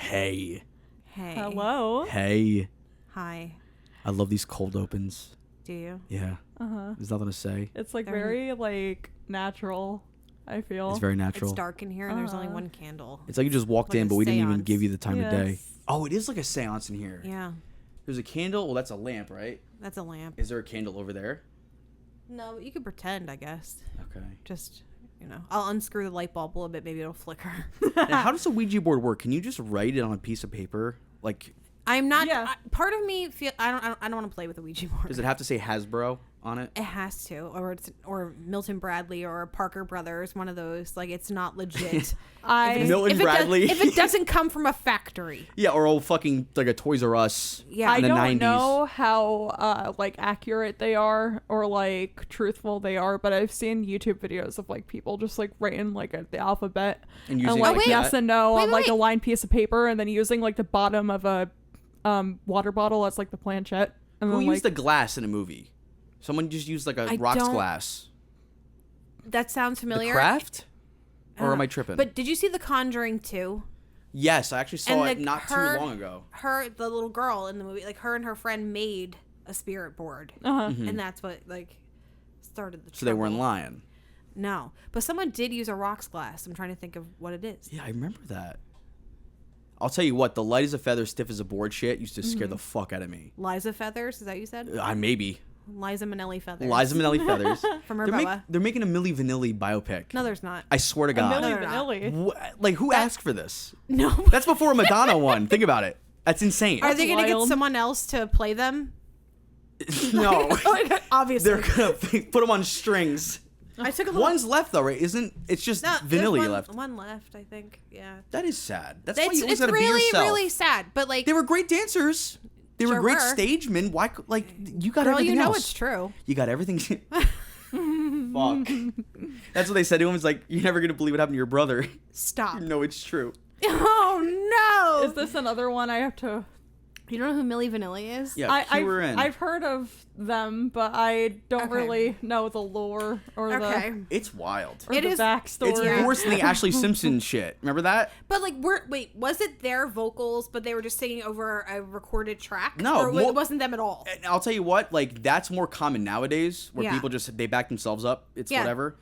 Hey. Hey. Hello. Hey. Hi. I love these cold opens. Do you? Yeah. Uh-huh. There's nothing to say. It's like They're- very like natural, I feel. It's very natural. It's dark in here and there's only one candle. It's like you just walked Like in, a but we didn't even seance. give you the time of day. Yes. Oh, it is like a seance in here. Yeah. There's a candle. Well, that's a lamp, right? That's a lamp. Is there a candle over there? No, you could pretend, I guess. Okay. Just, I'll unscrew the light bulb a little bit. Maybe it'll flicker. Now, how does a Ouija board work? Can you just write it on a piece of paper? Like, I'm not. Yeah. Part of me feel I don't want to play with a Ouija board. does it have to say Hasbro on it? It has to, or Milton Bradley or Parker Brothers, one of those. Like, it's not legit. Milton Bradley. If it doesn't come from a factory. Yeah, or old fucking like a Toys R Us. Yeah. I the don't 90s. know how like accurate they are or like truthful they are, but I've seen YouTube videos of like people just like writing like the alphabet And using like like yes that? and no on like wait. a lined piece of paper, and then using like the bottom of a water bottle as like the planchette. And Who then, used the like, glass in a movie? Someone just used like a I rocks don't- glass. That sounds familiar. The Craft? Or am I tripping? But did you see The Conjuring 2? Yes, I actually saw And it not too long ago. The little girl in the movie, like her and her friend made a spirit board, and that's what like started the. So they weren't trouble. lying. No, but someone did use a rocks glass. I'm trying to think of what it is. Yeah, I remember that. I'll tell you what, the light as a feather, stiff as a board shit used to scare the fuck out of me. Liza Feathers, is that what you said? Maybe. Liza Minnelli Feathers. Liza Minnelli Feathers. From Herboa. They're making a Milli Vanilli biopic. No, there's not. I swear to God. Milli No, they're not. Vanilli. Like, who asked for this? No. That's before a Madonna one. Think about it. That's insane. Are they going to get wild. someone else to play them? No. Obviously. They're going to put them on strings. I took a little. One's left, though, right? It's just No, there's Vanilli left. One left, I think. Yeah. That is sad. That's why you always It's got to be really, yourself. really sad. But like, They were great dancers. They were Sure great were. stagemen. Why, like, you got girl, everything you know else. it's true. You got everything. Fuck. That's what they said to him. Was like, you're never gonna believe what happened to your brother. Stop. No, it's true. Oh no! Is this another one I have to? You don't know who Milli Vanilli is? Yeah, cue her in. I've heard of them, but I don't Okay. really know the lore or Okay. It's wild. the It is- backstory. It's worse than the Ashley Simpson shit. Remember that? But like, wait, was it their vocals, but they were just singing over a recorded track? No, or more- it wasn't them at all. And I'll tell you what. Like, that's more common nowadays, where Yeah. people just they back themselves up. It's Yeah. whatever.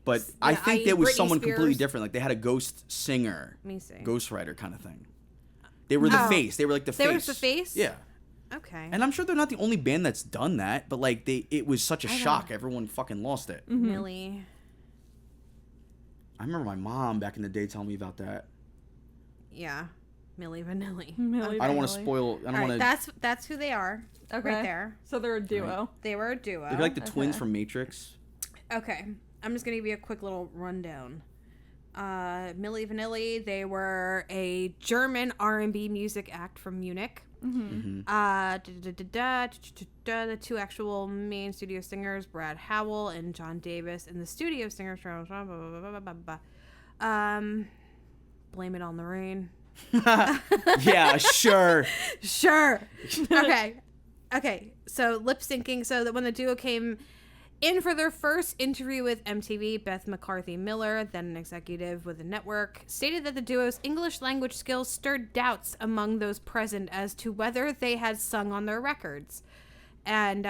But I Yeah, think i.e. there was Britney someone completely Spears. different. Like they had a ghost singer, Let me see. ghostwriter kind of thing. They were the Oh. face. They were like the They face. were the face? Yeah. Okay. And I'm sure they're not the only band that's done that, but like it was such a don't shock. Everyone fucking lost it. Milli. I remember my mom back in the day telling me about that. Yeah. Milli Vanilli. Milli I don't want to Vanilli. spoil. I All don't right, want to. that's who they are. Okay. Right there. So they're a duo. They were a duo. They're like the twins Okay. from Matrix. Okay, I'm just gonna give you a quick little rundown. Milli Vanilli, they were a German R&B music act from Munich. The two actual main studio singers, Brad Howell and John Davis, and the studio singers from Blame It on the Rain. Yeah, sure. Sure. Okay. So lip syncing. So that when the duo came in for their first interview with MTV, Beth McCarthy Miller, then an executive with the network, stated that the duo's English language skills stirred doubts among those present as to whether they had sung on their records. And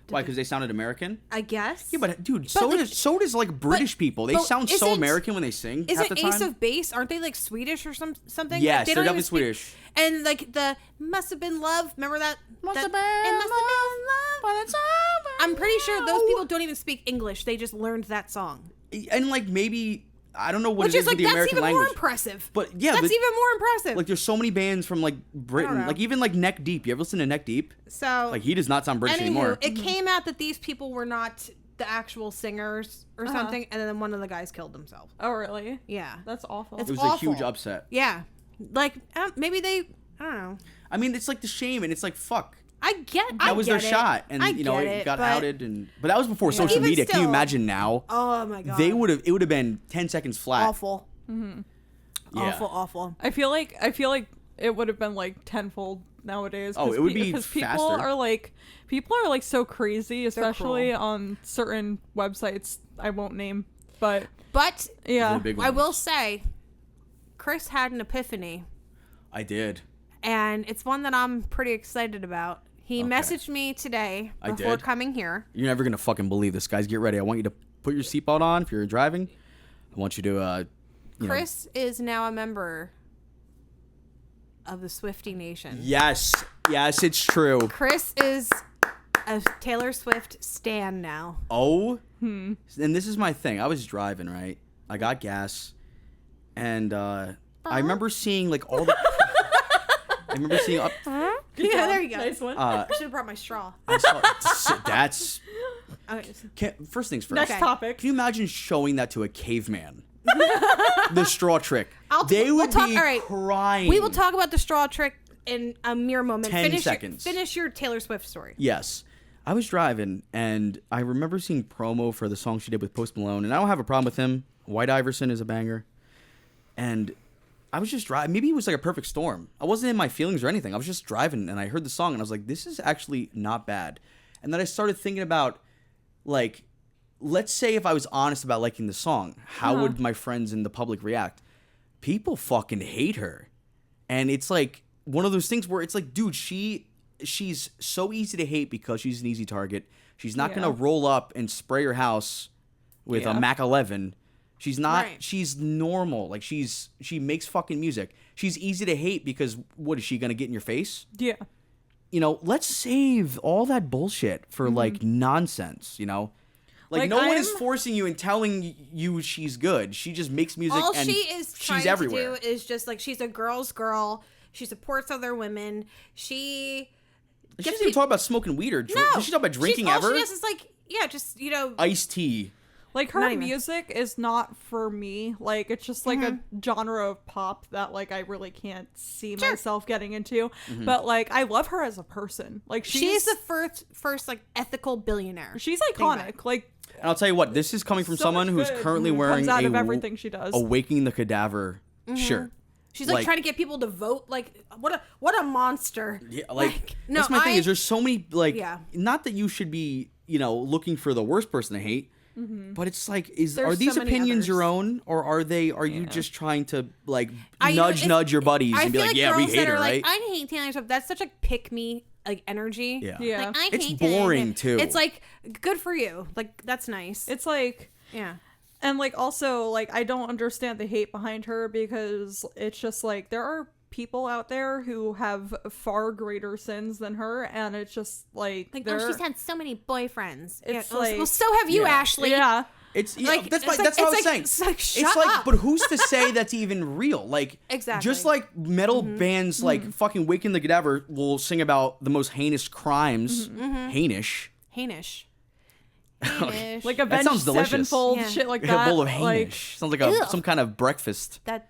Why? Because they sounded American. I guess. Yeah, but dude, so does like British people. They but sound so isn't- American when they sing. half Isn't the Ace time. of Base? Aren't they like Swedish or something? Yes, Like, they they're don't even definitely speak- Swedish. And like the must have been love. Remember that? It must have been love. but it's over. I'm pretty sure those people don't even speak English. They just learned that song. And like maybe I don't know what Which it is is like, with the that's American even more language. impressive. But yeah, that's but, even more impressive. like there's so many bands from like I Britain, don't like know. even like Neck Deep. You ever listen to Neck Deep? So, Like he does not sound British anywho, anymore. it came out that these people were not the actual singers or something, and then one of the guys killed himself. Oh, really? Yeah. That's awful. It's It was awful. a huge upset. Yeah. Like, maybe they, I don't know. I mean, it's like the shame, and it's like fuck. That was their shot, and I you know get it got but- outed, but that was before social Even media. Can you still- imagine now? Oh my god. It would have been 10 seconds flat. awful. Yeah. Awful. I feel like it would have been like tenfold nowadays. Oh, it would be because faster. people are like so crazy, especially cruel. on certain websites I won't name, but But yeah, The big I will ones. say, Chris had an epiphany, I did. and it's one that I'm pretty excited about. He messaged me today before coming here. You're never gonna fucking believe this, guys. Get ready. I want you to put your seatbelt on if you're driving. I want you to. Chris is now a member of the Swiftie Nation. Yes, it's true. Chris is a Taylor Swift stan now. Oh, and this is my thing. I was driving, right? I got gas, and I remember seeing like all the. I remember seeing up. Yeah, there you go. Nice one. I should have brought my straw. I saw, that's. Okay. First things first. Next topic. Can you imagine showing that to a caveman? The straw trick. They we'll would talk, be all right. crying. We will talk about the straw trick in a mere moment. 10 seconds. Finish your Taylor Swift story. Yes. I was driving, and I remember seeing promo for the song she did with Post Malone, and I don't have a problem with him. White Iverson is a banger. And I was just driving. Maybe it was like a perfect storm. I wasn't in my feelings or anything. I was just driving, and I heard the song, and I was like, this is actually not bad. And then I started thinking about, like, let's say if I was honest about liking the song, how would my friends in the public react? People fucking hate her. And it's like one of those things where it's like, dude, she's so easy to hate because she's an easy target. She's not going to roll up and spray your house with a Mac 11. She's not, she's normal. Like she makes fucking music. She's easy to hate because what is she going to get in your face? Yeah. You know, let's save all that bullshit for like nonsense, you know? Like no one is forcing you and telling you she's good. She just makes music All and she is trying she's everywhere. to do is just like she's a girl's girl. She supports other women. She doesn't even talk about smoking weed or drinking. No, Does she talk about drinking all ever? she does is like, just, Iced tea. Like Not her even. music is not for me. Like it's just like a genre of pop that like I really can't see myself getting into. But like I love her as a person. Like she's the first like ethical billionaire. She's iconic. Like And I'll tell you what, this is coming from so someone much who's good currently wearing comes out of everything she does. a Waking the Cadaver shirt. She's like trying to get people to vote. Like what a monster. Yeah, no, that's my thing is there's so many not that you should be, looking for the worst person to hate. But it's like, are these so many opinions others. your own, or are you just trying to like nudge your buddies and be like, yeah, we hate her, right? Like, I hate Taylor Swift. That's such a pick me like energy. Yeah. Like, I It's hate Taylor boring, Swift. too. It's like good for you. Like that's nice. it's like and like also like I don't understand the hate behind her because it's just like there are people out there who have far greater sins than her, and it's just like she's had so many boyfriends. It's well, so have you, Ashley. Yeah. It's Like, that's it's what like- I was it's saying. like- it's like, shut up. but who's to say that's even real? Like Exactly. just like metal bands like fucking Waking the Cadaver will sing about the most heinous crimes, heinous. Like That Avenged sounds delicious. Sevenfold Yeah. shit like A that. bowl of like, Hainish. Sounds like Ugh. some kind of breakfast. That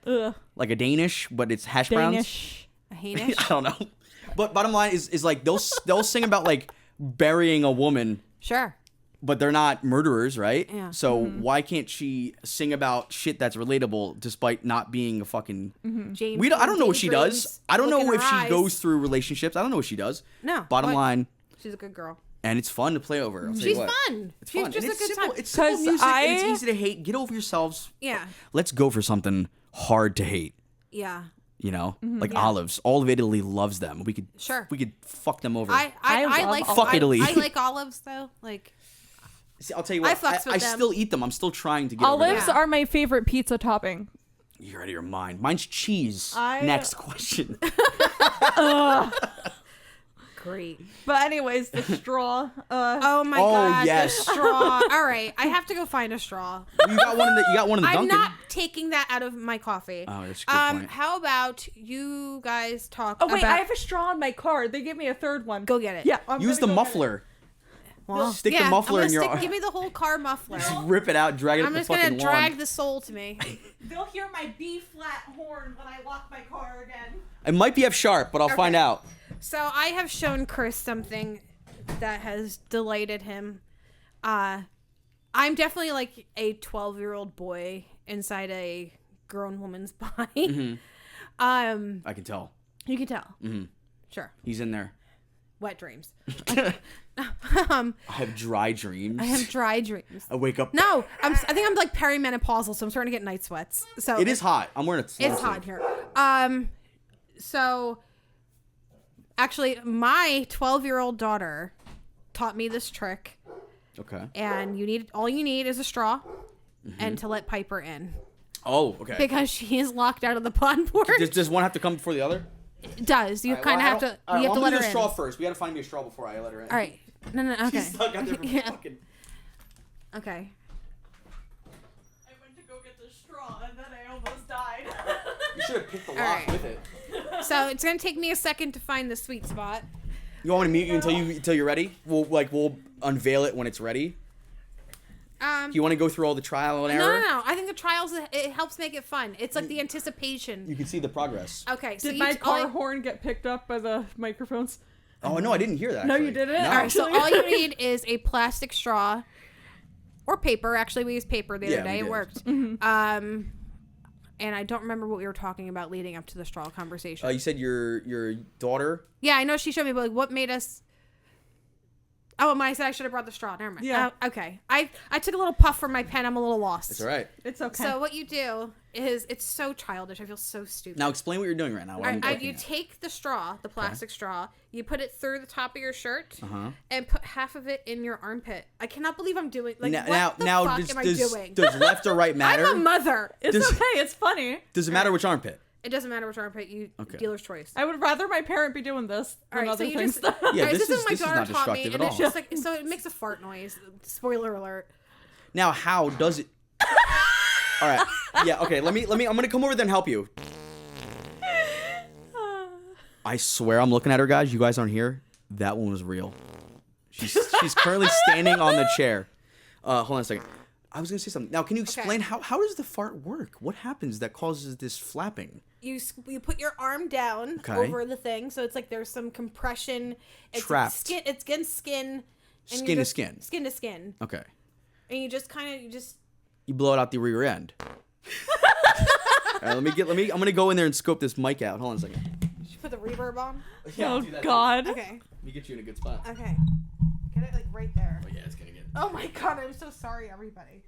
Like a Danish, but it's hash browns. Danish. Hamish. I don't know. But bottom line is like they'll sing about like burying a woman, Sure. but they're not murderers, right? Yeah. So why can't she sing about shit that's relatable despite not being a fucking Jane. I don't know what she does. Briggs, I don't look in know if her she eyes. goes through relationships. I don't know what she does. No. Bottom What? line, She's a good girl. and it's fun to play over. I'll tell you She's what. fun. It's She's fun. just And a it's good simple. time. It's simple 'Cause music and it's I- easy to hate. Get over yourselves. Yeah. Let's go for something hard to hate. Yeah. Like olives. All of Italy loves them. We could fuck them over. I love like Fuck Italy. I like olives though. Like See, I'll tell you what. I fucks with I them. still eat them. I'm still trying to get over Olives that. are my favorite pizza topping. You're out of your mind. Mine's cheese. I- Next question. great. But anyways, the straw. Oh my Oh, god. yes. The straw. All right. I have to go find a straw. You got one in the I'm Dunkin'. not taking that out of my coffee. Oh, that's a good point. How about you guys talk Oh wait, about I have a straw in my car. They gave me a third one. Go get it. Yeah, I'm Use the gonna go get it. muffler. Well, Stick the yeah, muffler I'm in gonna your. give me the whole car muffler. Just rip it out, drag it I'm up the just fucking gonna drag lawn. the soul to me. They'll hear my B flat horn when I lock my car again. It might be F sharp, but I'll find out. So I have shown Chris something that has delighted him. I'm definitely like a 12-year-old boy inside a grown woman's body. I can tell. You can tell. Mm-hmm. Sure. He's in there. wet dreams. I have dry dreams. I have dry dreams. I wake up. No, I think I'm like perimenopausal, so I'm starting to get night sweats. So It is hot. I'm wearing a It's hot here. So actually, my 12-year-old daughter taught me this trick, Okay. and all you need is a straw, and to let Piper in. Oh, okay. Because she is locked out of the pond port. Does one have to come before the other? It does. You kind of have to. All right, You have to let her do the in. straw first. We got to find me a straw before I let her in. All right. No. Okay. She's stuck out there for Yeah. fucking. Okay. I went to go get the straw and then I almost died. You should have picked the lock right. with it. So it's gonna take me a second to find the sweet spot. You want me to mute you until you're ready? We'll unveil it when it's ready. Do you want to go through all the trial and error? No. I think the trials, it helps make it fun. It's like the anticipation. You can see the progress. Okay. So Did my car horn get picked up by the microphones? Oh no, I didn't hear that. No, actually. you didn't? No. All right. So all you need is a plastic straw, or paper. Actually, we used paper the other day. It worked. And I don't remember what we were talking about leading up to the straw conversation. You said your daughter. Yeah, I know she showed me, but like, what made us? Oh, I said I should have brought the straw. Never mind. Yeah. Okay. I took a little puff from my pen. I'm a little lost. It's all right. It's okay. So what you do is, it's so childish. I feel so stupid. Now explain what you're doing right now. What I'm looking You at. take the straw, the plastic straw, you put it through the top of your shirt, Uh-huh. and put half of it in your armpit. I cannot believe I'm doing what the fuck does, am I doing? does left or right matter? I'm a mother. it's does- okay. It's funny. Does it matter which armpit? It doesn't matter which armpit dealer's choice. I would rather my parent be doing this All than right, so other you things. just Yeah, all right, this this is is my daughter not taught me, destructive and at it's all. just like so it makes a fart noise. Spoiler alert. Now, how does it? All right. Yeah. Okay. Let me. I'm gonna come over there and help you. I swear, I'm looking at her, guys. You guys aren't here. That one was real. She's currently standing on the chair. Hold on a second. I was gonna say something. Now, can you explain how does the fart work? What happens that causes this flapping? You put your arm down over the thing, so it's like there's some compression. It's Trapped. Skin. It's against skin. And Skin to skin. Skin to skin. Okay. And you just kind of You blow it out the rear end. All right, let me. I'm gonna go in there and scope this mic out. Hold on a second. Should you put the reverb on? Yeah, Oh do that too. God. Okay. Let me get you in a good spot. Okay. Get it like right there. Oh yeah, it's gonna get. Oh my god, I'm so sorry, everybody.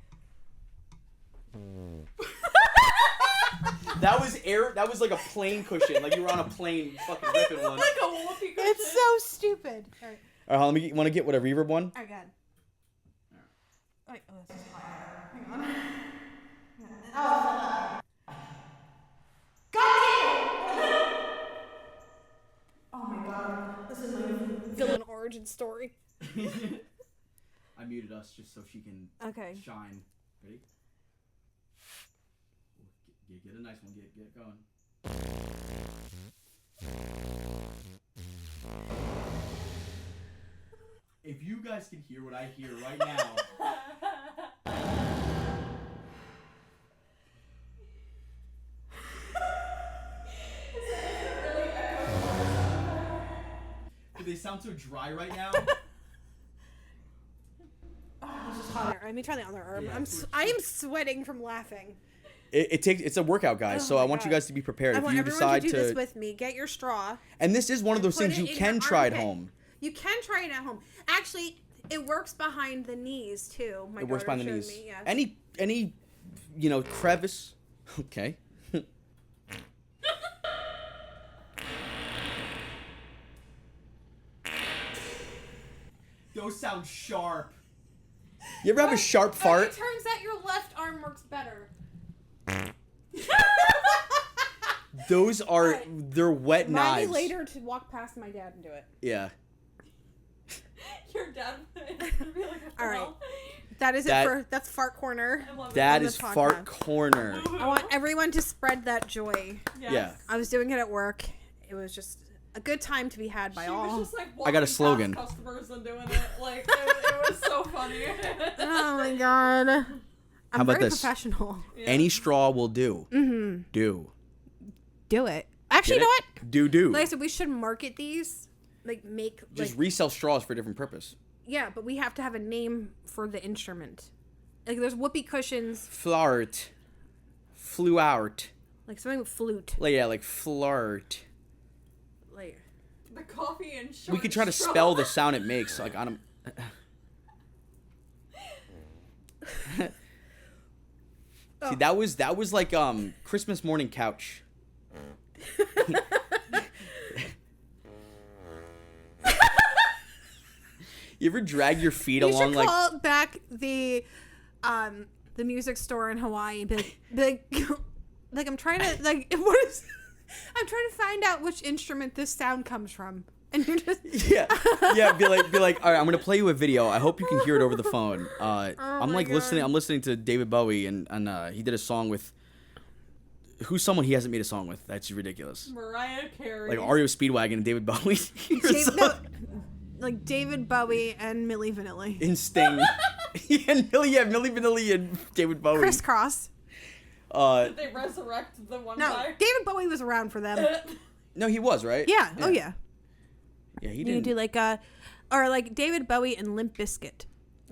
That was air. That was like a plane cushion. Like you were on a plane, fucking ripping one. Like a whoopee cushion. It's so stupid. All right. All right, let me. Want to get what a reverb one? All right, good. Wait, oh, this is hot. Hang on. Oh, oh my god. This is my villain origin story. I muted us just so she can shine. Ready? Get a nice one. Get it going. If you guys can hear what I hear right now. Do they sound so dry right now? This is hotter. Let me try the other arm. Yeah, I am sweating from laughing. It's a workout, guys. So my I want you God. guys to be prepared. I If want you everyone decide to do this with me. Get your straw. and this is one of those Put things it you in can your try at armpit. home. You can try it at home. Actually, it works behind the knees too. My It works behind the daughter knees. showed me, yes. Any crevice. Okay. Those sound sharp. You ever have a sharp It fart? turns out your left arm works better. Those are Alright. they're wet Remind knives. me later to walk past my dad and do it. Yeah. Your dad would be like, All right. That is That- it for that's fart corner. I love That on the is fart podcast. corner. I want everyone to spread that joy. Yes. Yeah. I was doing it at work. It was just a good time to be had by She all. was just like I got a walking slogan. past customers and doing it. Like it was so funny. Oh my god. I'm How about very this? professional. Yeah. Any straw will do. Mm-hmm. Do. Do it. Actually, Get you know it? what? Do. Like I said, we should market these. Just resell straws for a different purpose. Yeah, but we have to have a name for the instrument. Like there's whoopee cushions, Flart. Flew out. like something with flute. Like flart. Like The coffee and short We could try to straw. spell the sound it makes. Like on a. See, that was like Christmas morning couch. You ever drag your feet You along should like? call back the music store in Hawaii. And be like, I'm trying to like what is? I'm trying to find out which instrument this sound comes from, and you're just Yeah. Be like. All right, I'm gonna play you a video. I hope you can hear it over the phone. I'm like listening. I'm listening to David Bowie, and he did a song with. Who's someone he hasn't made a song with? That's ridiculous. Mariah Carey. Like REO Speedwagon and David Bowie. like David Bowie and Milli Vanilli. In Sting. Milli Vanilli and David Bowie. Crisscross. Did they resurrect the one No, guy? David Bowie was around for them. No, he was, right? Yeah. Oh yeah. Yeah, he You didn't. do like or like David Bowie and Limp Bizkit.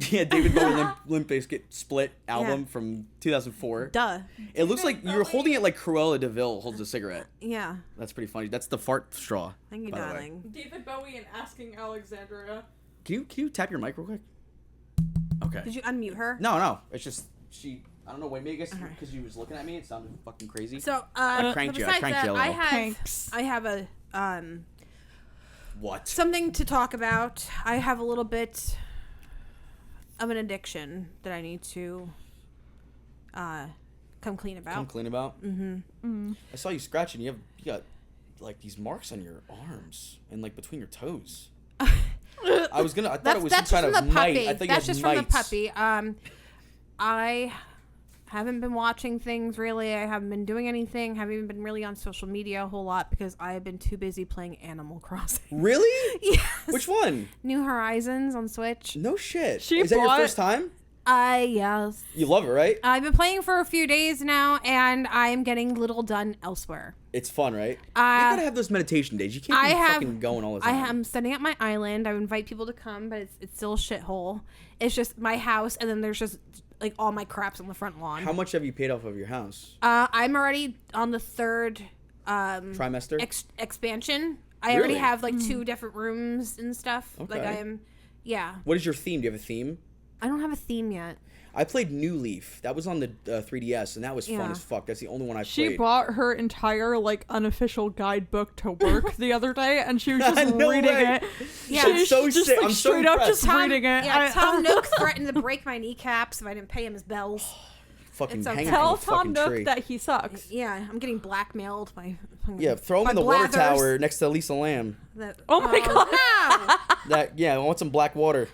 Yeah, David Bowie Limp Bizkit split album from 2004. Duh. It looks like you're holding it like Cruella DeVille holds a cigarette. Yeah. That's pretty funny. That's the fart straw. Thank you, by the way. darling. David Bowie and Asking Alexandria. Can you tap your mic real quick? Okay. Did you unmute her? No. It's just I don't know. Wait, maybe I guess because she was looking at me, it sounded fucking crazy. So I cranked you. I cranked you a little. I have a What? something to talk about. I have a little bit of an addiction that I need to come clean about. Come clean about. Mm-hmm. I saw you scratching. You got like these marks on your arms and like between your toes. I thought it was some kind of mite. I think that's it was just mites. from the puppy. I haven't been watching things really. I haven't been doing anything. Haven't even been really on social media a whole lot because I have been too busy playing Animal Crossing. Really? Yes. Which one? New Horizons on Switch. No shit. She Is that your bought- first time? Yes. You love it, right? I've been playing for a few days now, and I'm getting little done elsewhere. It's fun, right? You gotta have those meditation days. You can't be fucking going all the time. I am setting up my island. I invite people to come, but it's still a shithole. It's just my house, and then there's just like all my craps on the front lawn. How much have you paid off of your house? I'm already on the third Trimester? expansion. I Really? already have like 2 different rooms and stuff. Okay. Like I am, yeah. What is your theme? Do you have a theme? I don't have a theme yet. I played New Leaf. That was on the 3DS, and that was fun Yeah. as fuck. That's the only one I She played. bought her entire like unofficial guidebook to work the other day, and she was just No reading way. it. Yeah. She so just sick. like I'm so straight up impressed. just reading it. Yeah, I- Tom Nook threatened to break my kneecaps if I didn't pay him his bells. Fucking It's okay. hanging Tell from a Tom fucking Nook tree. that he sucks. Yeah, I'm getting blackmailed by. Yeah, throw him by in the water blathers tower next to Lisa Lamb. Oh my God. No. I want some black water.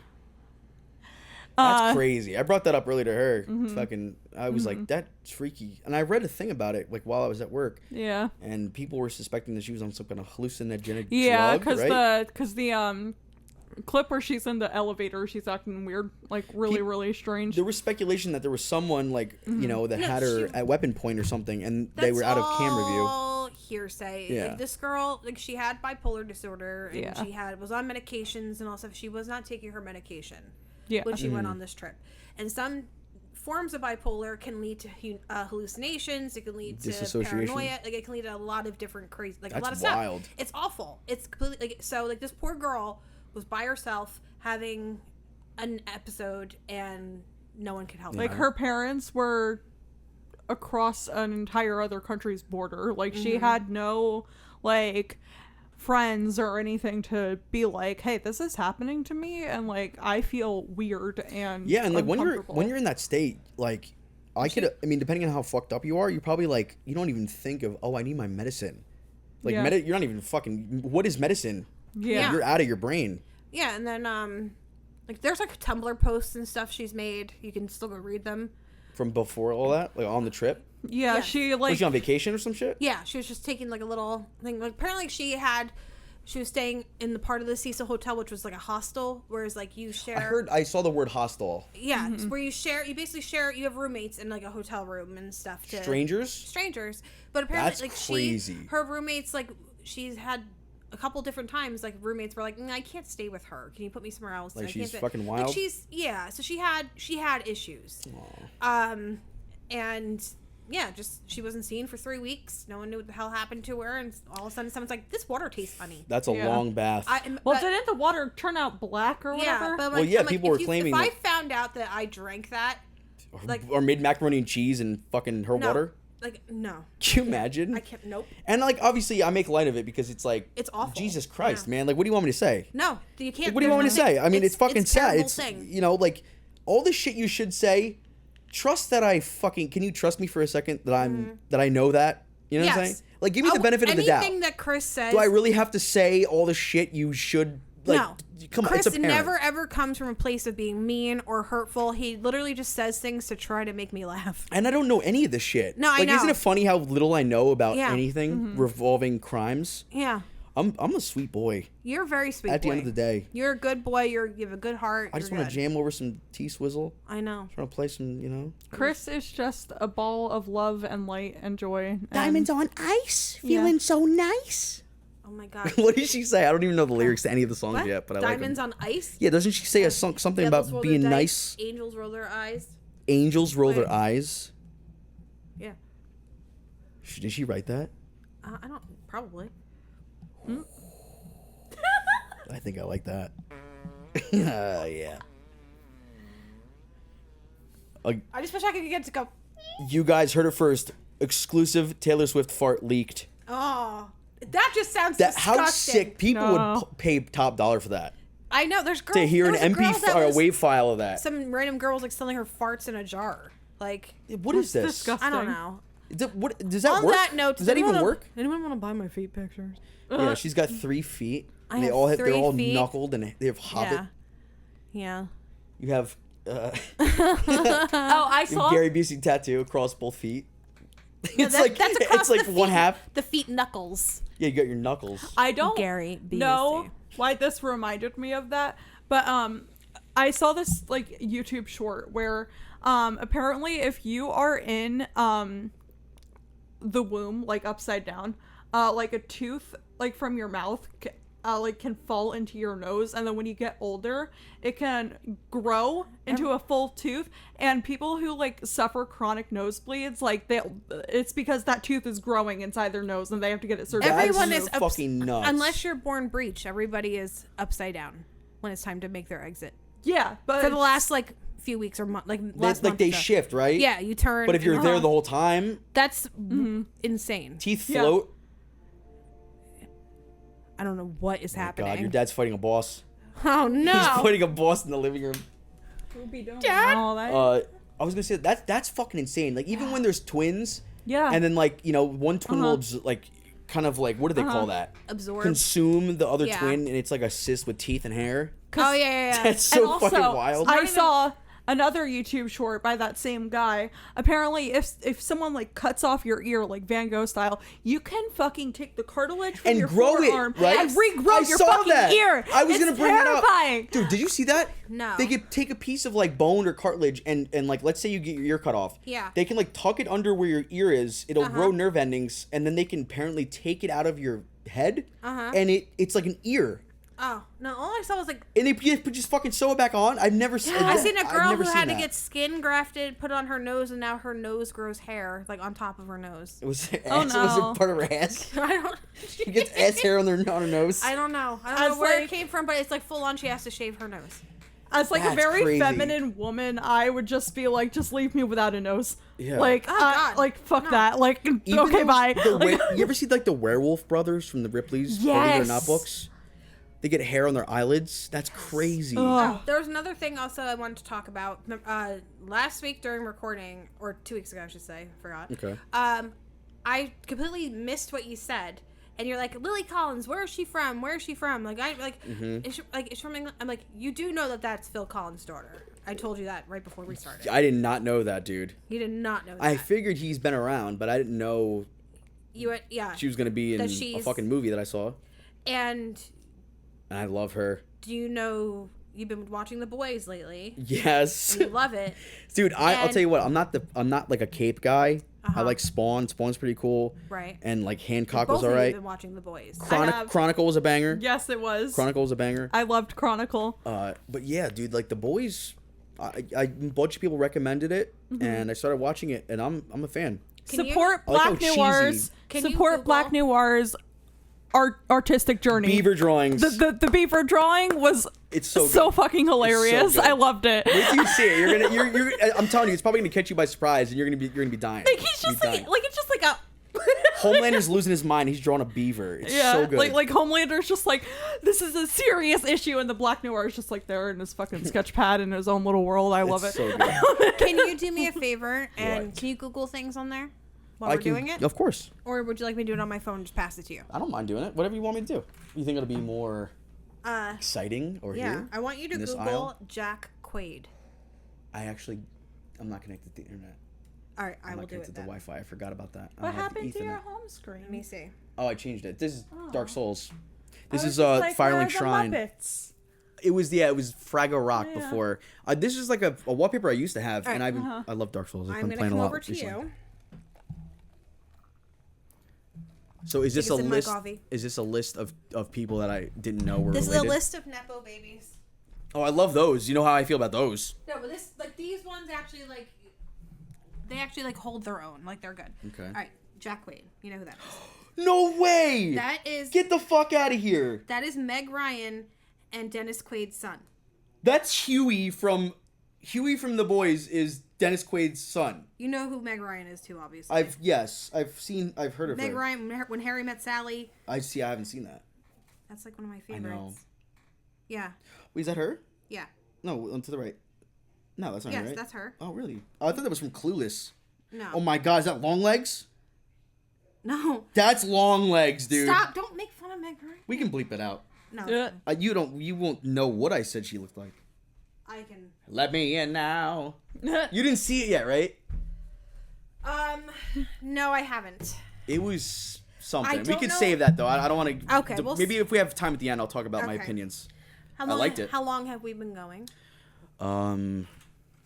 That's crazy. I brought that up earlier to her. Fucking, I was like, that's freaky. And I read a thing about it, like while I was at work, Yeah. and people were suspecting that she was on some kind of hallucinogenic Yeah, drug, right? because the clip where she's in the elevator, she's acting weird, like really strange. There was speculation that there was someone like that No, had her she- at weapon point or something, and they were out of camera view. All hearsay. Yeah. Like, this girl, like she had bipolar disorder, and Yeah. she was on medications and all stuff. She was not taking her medication Yeah. when she went on this trip. And some forms of bipolar can lead to hallucinations. It can lead to Disassociation. paranoia. Like it can lead to a lot of different crazy, like That's a lot of wild. stuff. It's awful. It's completely like so. Like this poor girl was by herself having an episode, and no one could help Like her. her parents were across an entire other country's border. Like she had no like friends or anything to be like, hey, this is happening to me, and like I feel weird and Yeah, and like when uncomfortable. you're in that state, like I mean, depending on how fucked up you are, you're probably like you don't even think of I need my medicine. Like Yeah. you're not even fucking. What is medicine? Yeah. You're out of your brain. Yeah, and then like there's like Tumblr posts and stuff she's made. You can still go read them. From before all that, like on the trip. Yeah, Yes. she Was like she on vacation or some shit? Yeah, she was just taking like a little thing. Like apparently she was staying in the part of the Cecil Hotel, which was like a hostel, whereas like you share. I saw the word hostel. Yeah, it's where you basically share. You have roommates in like a hotel room and stuff. Strangers, but apparently That's like crazy. her roommates like she's had a couple different times like roommates were like, I can't stay with her. Can you put me somewhere else? Like I she's can't fucking Like wild? so she had issues. And just she wasn't seen for 3 weeks. No one knew what the hell happened to her, and all of a sudden someone's like, "This water tastes funny." That's a long bath. Didn't the water turn out black or whatever? Yeah, but people were claiming if I that- found out that I drank that, or made macaroni and cheese and fucking her water. Like, no. Can you imagine? I can't. Nope. And like, obviously, I make light of it because it's like, it's awful. Jesus Christ, man! Like, what do you want me to say? No, you can't. Like, what do you want me to say? I mean, it's fucking sad. It's thing. like all the shit you should say. Trust that I fucking. Can you trust me for a second that I know that? You know what I'm saying? Like, give me the benefit of the doubt. Anything that Chris says. Do I really have to say all the shit you should? Like, no. Come on, Chris it's a parent. never ever comes from a place of being mean or hurtful. He literally just says things to try to make me laugh. And I don't know any of this shit. No, I know. Isn't it funny how little I know about anything revolving crimes? Yeah. I'm a sweet boy. You're a very sweet boy. At the end of the day. You're a good boy. You have a good heart. I just want to jam over some T-Swizzle. I know. Trying to play some, Chris is just a ball of love and light and joy. Diamonds on ice, feeling so nice. Oh my God. What did she say? I don't even know the lyrics to any of the songs yet, but I like them. Diamonds on ice? Yeah, doesn't she say something Devils about roll being their nice? dice, angels roll their eyes. Angels roll their eyes. Yeah. Did she write that? I don't. Probably. I think I like that. Yeah. I just wish I could get to go. You guys heard it first. Exclusive Taylor Swift fart leaked. Oh, that just sounds disgusting. How sick. People would pay top dollar for that. I know. There's girls To hear an there was a girl that MP or a was- wave file of that. Some random girl was like selling her farts in a jar. Like, What is this? disgusting. I don't know. Does that On work? that note, does that even work? Anyone want to buy my feet pictures? Yeah, she's got 3 feet. I And have they're 3 all feet. knuckled and they have hobbit. Yeah. You have Oh, I you saw. have Gary Busey tattoo across both feet. No, It's that's across it's like the one feet, half. The feet knuckles. Yeah, you got your knuckles. I don't Gary Busey. know why this reminded me of that, but I saw this like YouTube short where apparently if you are in the womb like upside down, like a tooth like from your mouth like can fall into your nose, and then when you get older it can grow into a full tooth, and people who like suffer chronic nosebleeds, like it's because that tooth is growing inside their nose and they have to get it surgery. Everyone That's is fucking nuts. Unless you're born breech, everybody is upside down when it's time to make their exit. Yeah, but For the last like few weeks or last month they or so. shift, right? Yeah, you turn. But if you're and- there the whole time, that's insane. teeth Yeah. float. I don't know what is happening. God, your dad's fighting a boss. Oh no! He's fighting a boss in the living room. Dad? all that. I was gonna say that's fucking insane. Like even when there's twins, Yeah. and then like one twin will like kind of like what do they call that? Absorb. Consume the other Yeah. twin, and it's like a cyst with teeth and hair. Oh yeah. That's And so fucking wild. I saw another YouTube short by that same guy. Apparently, if someone like cuts off your ear like Van Gogh style, you can fucking take the cartilage from And your grow it, forearm right? and regrow I your saw fucking that. ear. I was It's gonna bring terrifying. it up, dude. Did you see that? No. They could take a piece of like bone or cartilage and like let's say you get your ear cut off. Yeah. They can like tuck it under where your ear is. It'll grow nerve endings, and then they can apparently take it out of your head, and it's like an ear. Oh no! All I saw was like And they just fucking sew it back on. I've never seen. I seen a I've girl never who seen had to that. get skin grafted put on her nose, and now her nose grows hair like on top of her nose. It was ass. Oh, It was no. a part of her ass. I don't. She gets ass hair on her nose. I don't know. I don't As know where it like- came from, but it's like full on. She has to shave her nose. As like a That's very crazy. feminine woman, I would just be like, just leave me without a nose. Yeah. Like, Oh, God. like fuck No. that. Like, Even okay, those- bye. Like, You ever see like the werewolf brothers from the Ripley's Believe It or Yes. Not books? They get hair on their eyelids. That's crazy. Ugh. There was another thing also I wanted to talk about. Last week during recording, or 2 weeks ago, I should say. Forgot. Okay. I completely missed what you said, and you're like, Lily Collins, where is she from? Where is she from? Like is she from England? I'm like, you do know that that's Phil Collins' daughter. I told you that right before we started. I did not know that, dude. You did not know that. I figured he's been around, but I didn't know Yeah. she was gonna be in That a she's- fucking movie that I saw. And And I love her. do you know you've been watching The Boys lately? Yes. And you love it. Dude, I'll And- tell you what. I'm not like a Cape guy. I like Spawn. Spawn's pretty cool. Right. And like Hancock Both was of you have alright. been watching The Boys. have. Chronicle was a banger. yes, it was. Chronicle was a banger. I loved Chronicle. But yeah, dude, like The Boys, a bunch of people recommended it, and I started watching it, and I'm a fan. Support I like how Black Noirs. cheesy. Can you Support Black Google- Noirs artistic journey. Beaver drawings. The beaver drawing was It's so good. fucking hilarious. good. I loved it. Wait till you see it. You're I'm telling you, it's probably gonna catch you by surprise, and you're gonna be dying. Like he's just You're dying. like it's just like a Homelander's losing his mind. He's drawing a beaver. It's so good. like Homelander's just like, this is a serious issue, and the Black Noir is just like there in his fucking sketch pad in his own little world. I love it. It's so good. Can you do me a favor and What? can you Google things on there while I we're doing it? Of course. Or would you like me to do it on my phone and just pass it to you? I don't mind doing it. Whatever you want me to do. You think it'll be more exciting or Yeah, here? I want you to in this Google aisle? Jack Quaid. I'm not connected to the internet. All right, I I'm will not do it connected to then. Wi-Fi. I forgot about that. I What don't have happened to your Ethernet. home screen? Let me see. Oh, I changed it. This is Dark Souls. This I was is just like, where are Firelink the Shrine. Muppets? It was Fraggle Rock Yeah. before. This is like a wallpaper I used to have, All and right, I love Dark Souls. I've I'm been gonna playing come a lot over to recently. you. So is this a it's in my list? coffee. Is this a list of people that I didn't know were This related? is a list of nepo babies. Oh, I love those. You know how I feel about those. No, but these ones actually they actually hold their own. Like they're good. Okay. All right, Jack Quaid. You know who that is? No way. That is Get the fuck out of here. that is Meg Ryan and Dennis Quaid's son. That's Huey from The Boys is Dennis Quaid's son. You know who Meg Ryan is too, obviously. I've heard of Meg her. Ryan, When Harry Met Sally. I haven't seen that. That's like one of my I know. favorites. Yeah, Wait, is that her? yeah. No, to the right. No, that's not Yes, her, right? that's her. Oh, really? Oh, I thought that was from Clueless. No. Oh my god, is that Longlegs? No. That's Longlegs, dude. Stop! Don't make fun of Meg Ryan. We can bleep it out. No. Yeah. You won't know what I said she looked like. I can. Let me in now. You didn't see it yet, right? No, I haven't. It was something. I We don't could know- save that though. I don't want to. Okay, we'll maybe if we have time at the end, I'll talk about my Okay. opinions. How long, liked it. How long have we been going?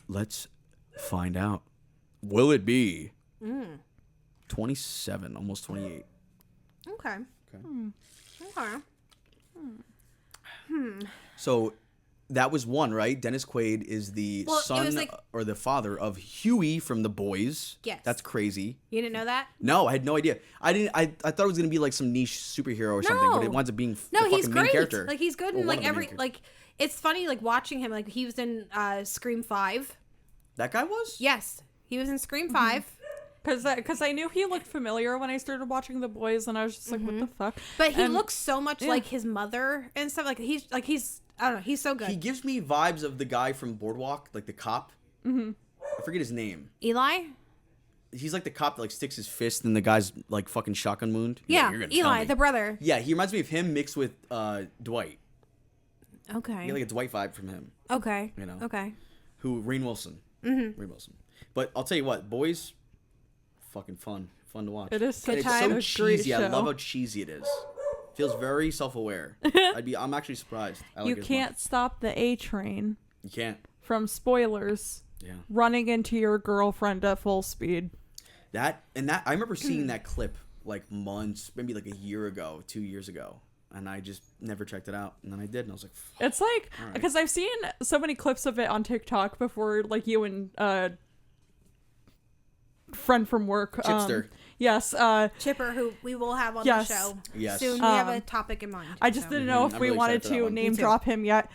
Let's find out. Will it be 27, almost 28? Okay. Okay. Okay. So that was one, right? Dennis Quaid is the Well, it son was like- or the father of Huey from The Boys. Yes. That's crazy. You didn't know that? No, I had no idea. I thought it was gonna be like some niche superhero or something, but it No. winds up being No, the he's fucking main great. character. Like he's good Or in one like of the main every characters. like. It's funny like watching him. Like he was in Scream 5. That guy was? Yes, he was in Scream Mm-hmm. 5. Because I knew he looked familiar when I started watching The Boys, and I was just like, what the fuck? But he And- looks so much like his mother and stuff. Like he's I don't know. He's so good. He gives me vibes of the guy from Boardwalk, like the cop. Mm-hmm. I forget his name. Eli. He's like the cop that like sticks his fist in the guy's like fucking shotgun wound. He's Yeah, like, "You're gonna tell Eli, me." the brother. Yeah, he reminds me of him mixed with Dwight. Okay. I get like a Dwight vibe from him. Okay. You know. Okay. Who Rainn Wilson. Mm-hmm. Rainn Wilson. But I'll tell you what, Boys, fucking fun to watch. It is such And a it's so great cheesy. I show. love how cheesy it is. Feels very self-aware. I'm actually surprised. I like You it as can't much. stop the A train You can't. from spoilers Yeah. running into your girlfriend at full speed. That I remember seeing that clip like months, maybe like a year ago, 2 years ago, and I just never checked it out. And then I did, and I was like, fuck. It's like, All right. because I've seen so many clips of it on TikTok before, like you and friend from work. Chipster. Yes. Chipper, who we will have on Yes. the show Yes. soon. We have a topic in mind. I just so. didn't know if I'm we really wanted excited for that to one. name Me too. drop him yet.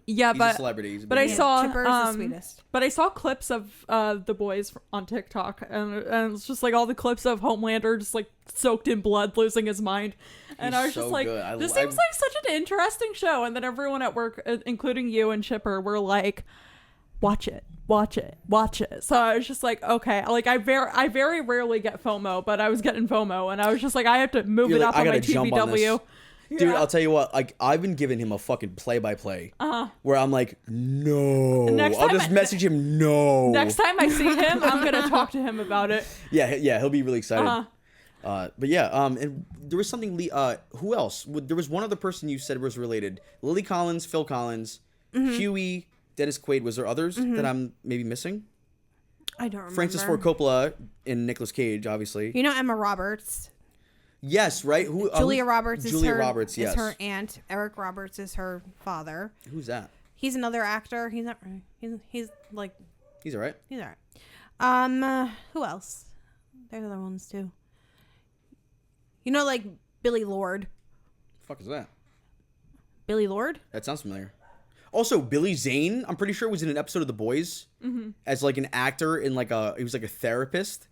Yeah, He's a but celebrity. He's a but big I deal. saw Chipper is the sweetest. But I saw clips of the boys on TikTok, and it's just like all the clips of Homelander just like soaked in blood, losing his mind, and He's I was just so like, good. this seems like such an interesting show. And then everyone at work, including you and Chipper, were like, watch it. So I was just like, okay, like I very rarely get FOMO, but I was getting FOMO, and I was just like, I have to move You're it like, up I on my gotta jump on this. TBW. Dude, Yeah. I'll tell you what. Like, I've been giving him a fucking play-by-play, where I'm like, no. Next I'll time just I- message him, no. Next time I see him, I'm gonna talk to him about it. Yeah, he'll be really excited. But yeah, and there was something. Who else? There was one other person you said was related. Lily Collins, Phil Collins, Huey, Dennis Quaid. Was there others that I'm maybe missing? I don't remember. Francis Ford Coppola and Nicolas Cage, obviously. You know Emma Roberts. Yes, right. Who? Julia Roberts is Julia her. Roberts. Yes. Is her aunt. Eric Roberts is her father. Who's that? He's another actor. He's not. He's like. He's all right. He's alright. Who else? There's other ones too. You know, like Billy Lord. Fuck is that? Billy Lord? That sounds familiar. Also, Billy Zane, I'm pretty sure was in an episode of The Boys as like an actor in like he was like a therapist.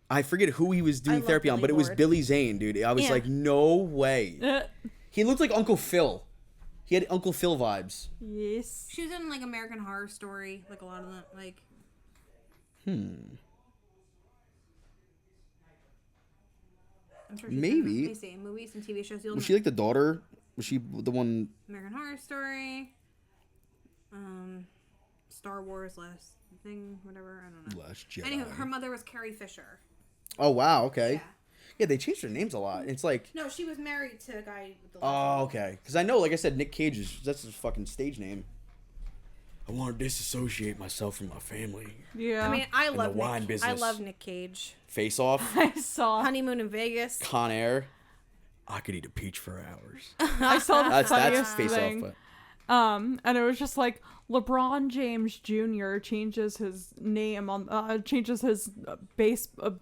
I forget who he was doing therapy on, but it was Billy Zane, dude. I was like, no way. He looked like Uncle Phil. He had Uncle Phil vibes. Yes. She was in like American Horror Story, like a lot of them, like. I'm sure Maybe. Let me see. Movies and TV shows. Was she like the daughter? Was she the one? American Horror Story. Star Wars Last Thing, whatever. I don't know. Last Jedi. Anyway, her mother was Carrie Fisher. Oh wow. Okay. Yeah. Yeah, they changed their names a lot. It's like. No, she was married to a guy with the. Oh, okay. Because I know, like I said, Nick Cage that's his fucking stage name. I want to disassociate myself from my family. Yeah. I mean, I the love wine Nick. business. I love Nick Cage. Face Off, I saw. Honeymoon in Vegas. Con Air. I could eat a peach for hours. I saw the That's funniest Face thing. Off. But And it was just like LeBron James Jr. changes his name on changes his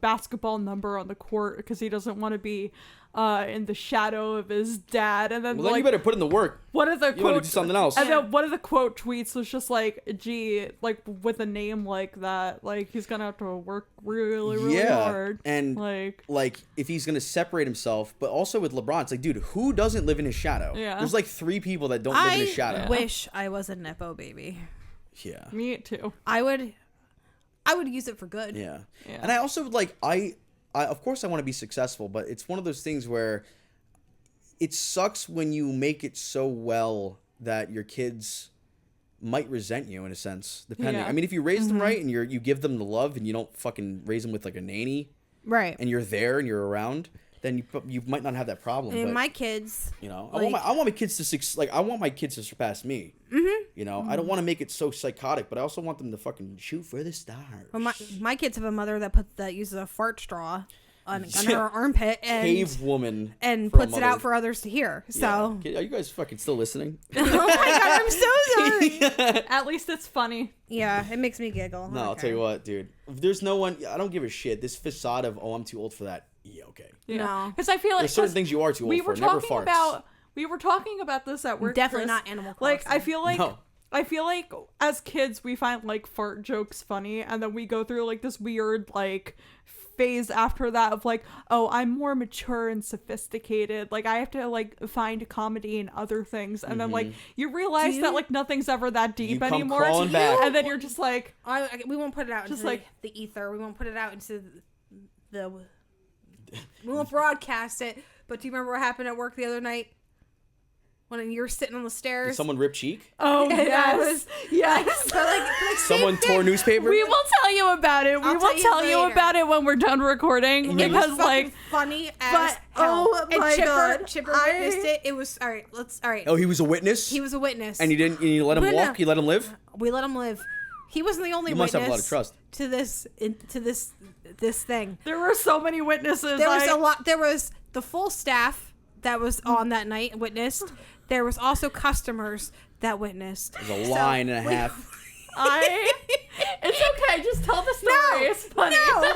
basketball number on the court because he doesn't want to be in the shadow of his dad. And then well, then you better put in the work. one of the You better quote do something else. and then one of the quote tweets was just like, gee, like with a name like that, like he's gonna have to work really hard. And like if he's gonna separate himself, but also with LeBron, it's like, dude, who doesn't live in his shadow? Yeah. There's like 3 people that don't live in his shadow. I wish I was a Nepo baby. Yeah. Me too. I would use it for good. Yeah. Yeah. And I also like I of course I want to be successful, but it's one of those things where it sucks when you make it so well that your kids might resent you in a sense, depending. Yeah. I mean, if you raise them right and you give them the love and you don't fucking raise them with like a nanny, Right. and you're there and you're around, then you might not have that problem. I mean, but, my kids. you know, like- I want my kids to I want my kids to surpass me. Mm-hmm. You know, I don't want to make it so psychotic, but I also want them to fucking shoot for the stars. Well, my kids have a mother that uses a fart straw on her armpit and Cave woman and for a puts it mother. out for others to hear. So, Yeah. Are you guys fucking still listening? oh my god, I'm so sorry. At least it's funny. Yeah, it makes me giggle. No, I'll tell you what, dude. If there's no one, I don't give a shit. This facade of, I'm too old for that. Yeah, okay. No. Because I feel like There's certain things you are too old for. Never farts. We were talking about this at work. Definitely Chris. not Animal Like Crossing. I feel like as kids we find like fart jokes funny, and then we go through like this weird like phase after that of like, oh, I'm more mature and sophisticated. Like I have to like find comedy in other things, and then like you realize that like nothing's ever that deep come anymore, crawling back. and then you're just like, We won't put it out Just into like- the ether. We won't put it out into the. We won't broadcast it. But do you remember what happened at work the other night? When you were sitting on the Did stairs. someone rip cheek? oh And I yes, yes. But like Someone tore newspaper? We will tell you about it. We I'll will tell you tell you later. about it when we're done recording it was because fucking like funny as but- hell. oh and my Chipper, God. Chipper witnessed it. It was all right. All right. Oh, he was a witness? He was a witness. And you let him No, no. walk? You let him live? We let him live. He wasn't the only You must witness have a lot of trust. to this thing. there were so many witnesses. There was a lot. There was the full staff that was on that night witnessed. There was also customers that witnessed. There's a line and a half. It's okay. Just tell the story. It's funny. No.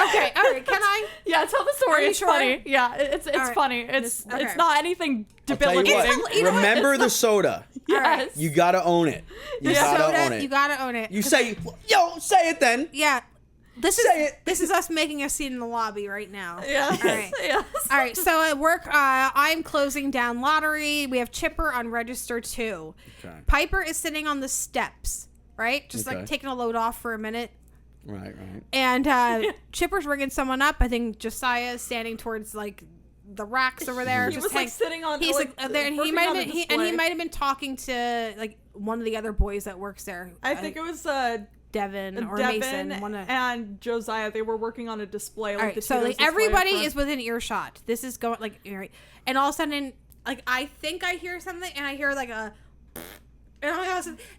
Okay. All right. Can I? Yeah, tell the Are story. you It's sure? funny. Yeah, it's right. funny. It's Okay. it's not anything I'll tell you debilitating. what. You know what? Remember the soda. Yes. You gotta own it. You Yeah. gotta own Soda, it. you gotta own it. You say, yo, say it then. Yeah. This Say is it. this is us making a scene in the lobby right now. Yes. All right. Yes. All right, so at work, I'm closing down lottery. We have Chipper on register 2. Okay. Piper is sitting on the steps, right? Just Okay. like taking a load off for a minute. Right. And Chipper's ringing someone up. I think Josiah is standing towards like the racks over there. He just was like sitting on. He's like there, and he working might on have the been, he display. might have been talking to like one of the other boys that works there. I think it was Devin or Devin Mason. One of, and Josiah. They were working on a display. Like all right, the so Cheetos like display everybody in front. is within earshot. This is going like, all right, and all of a sudden, like I think I hear something, and I hear like a,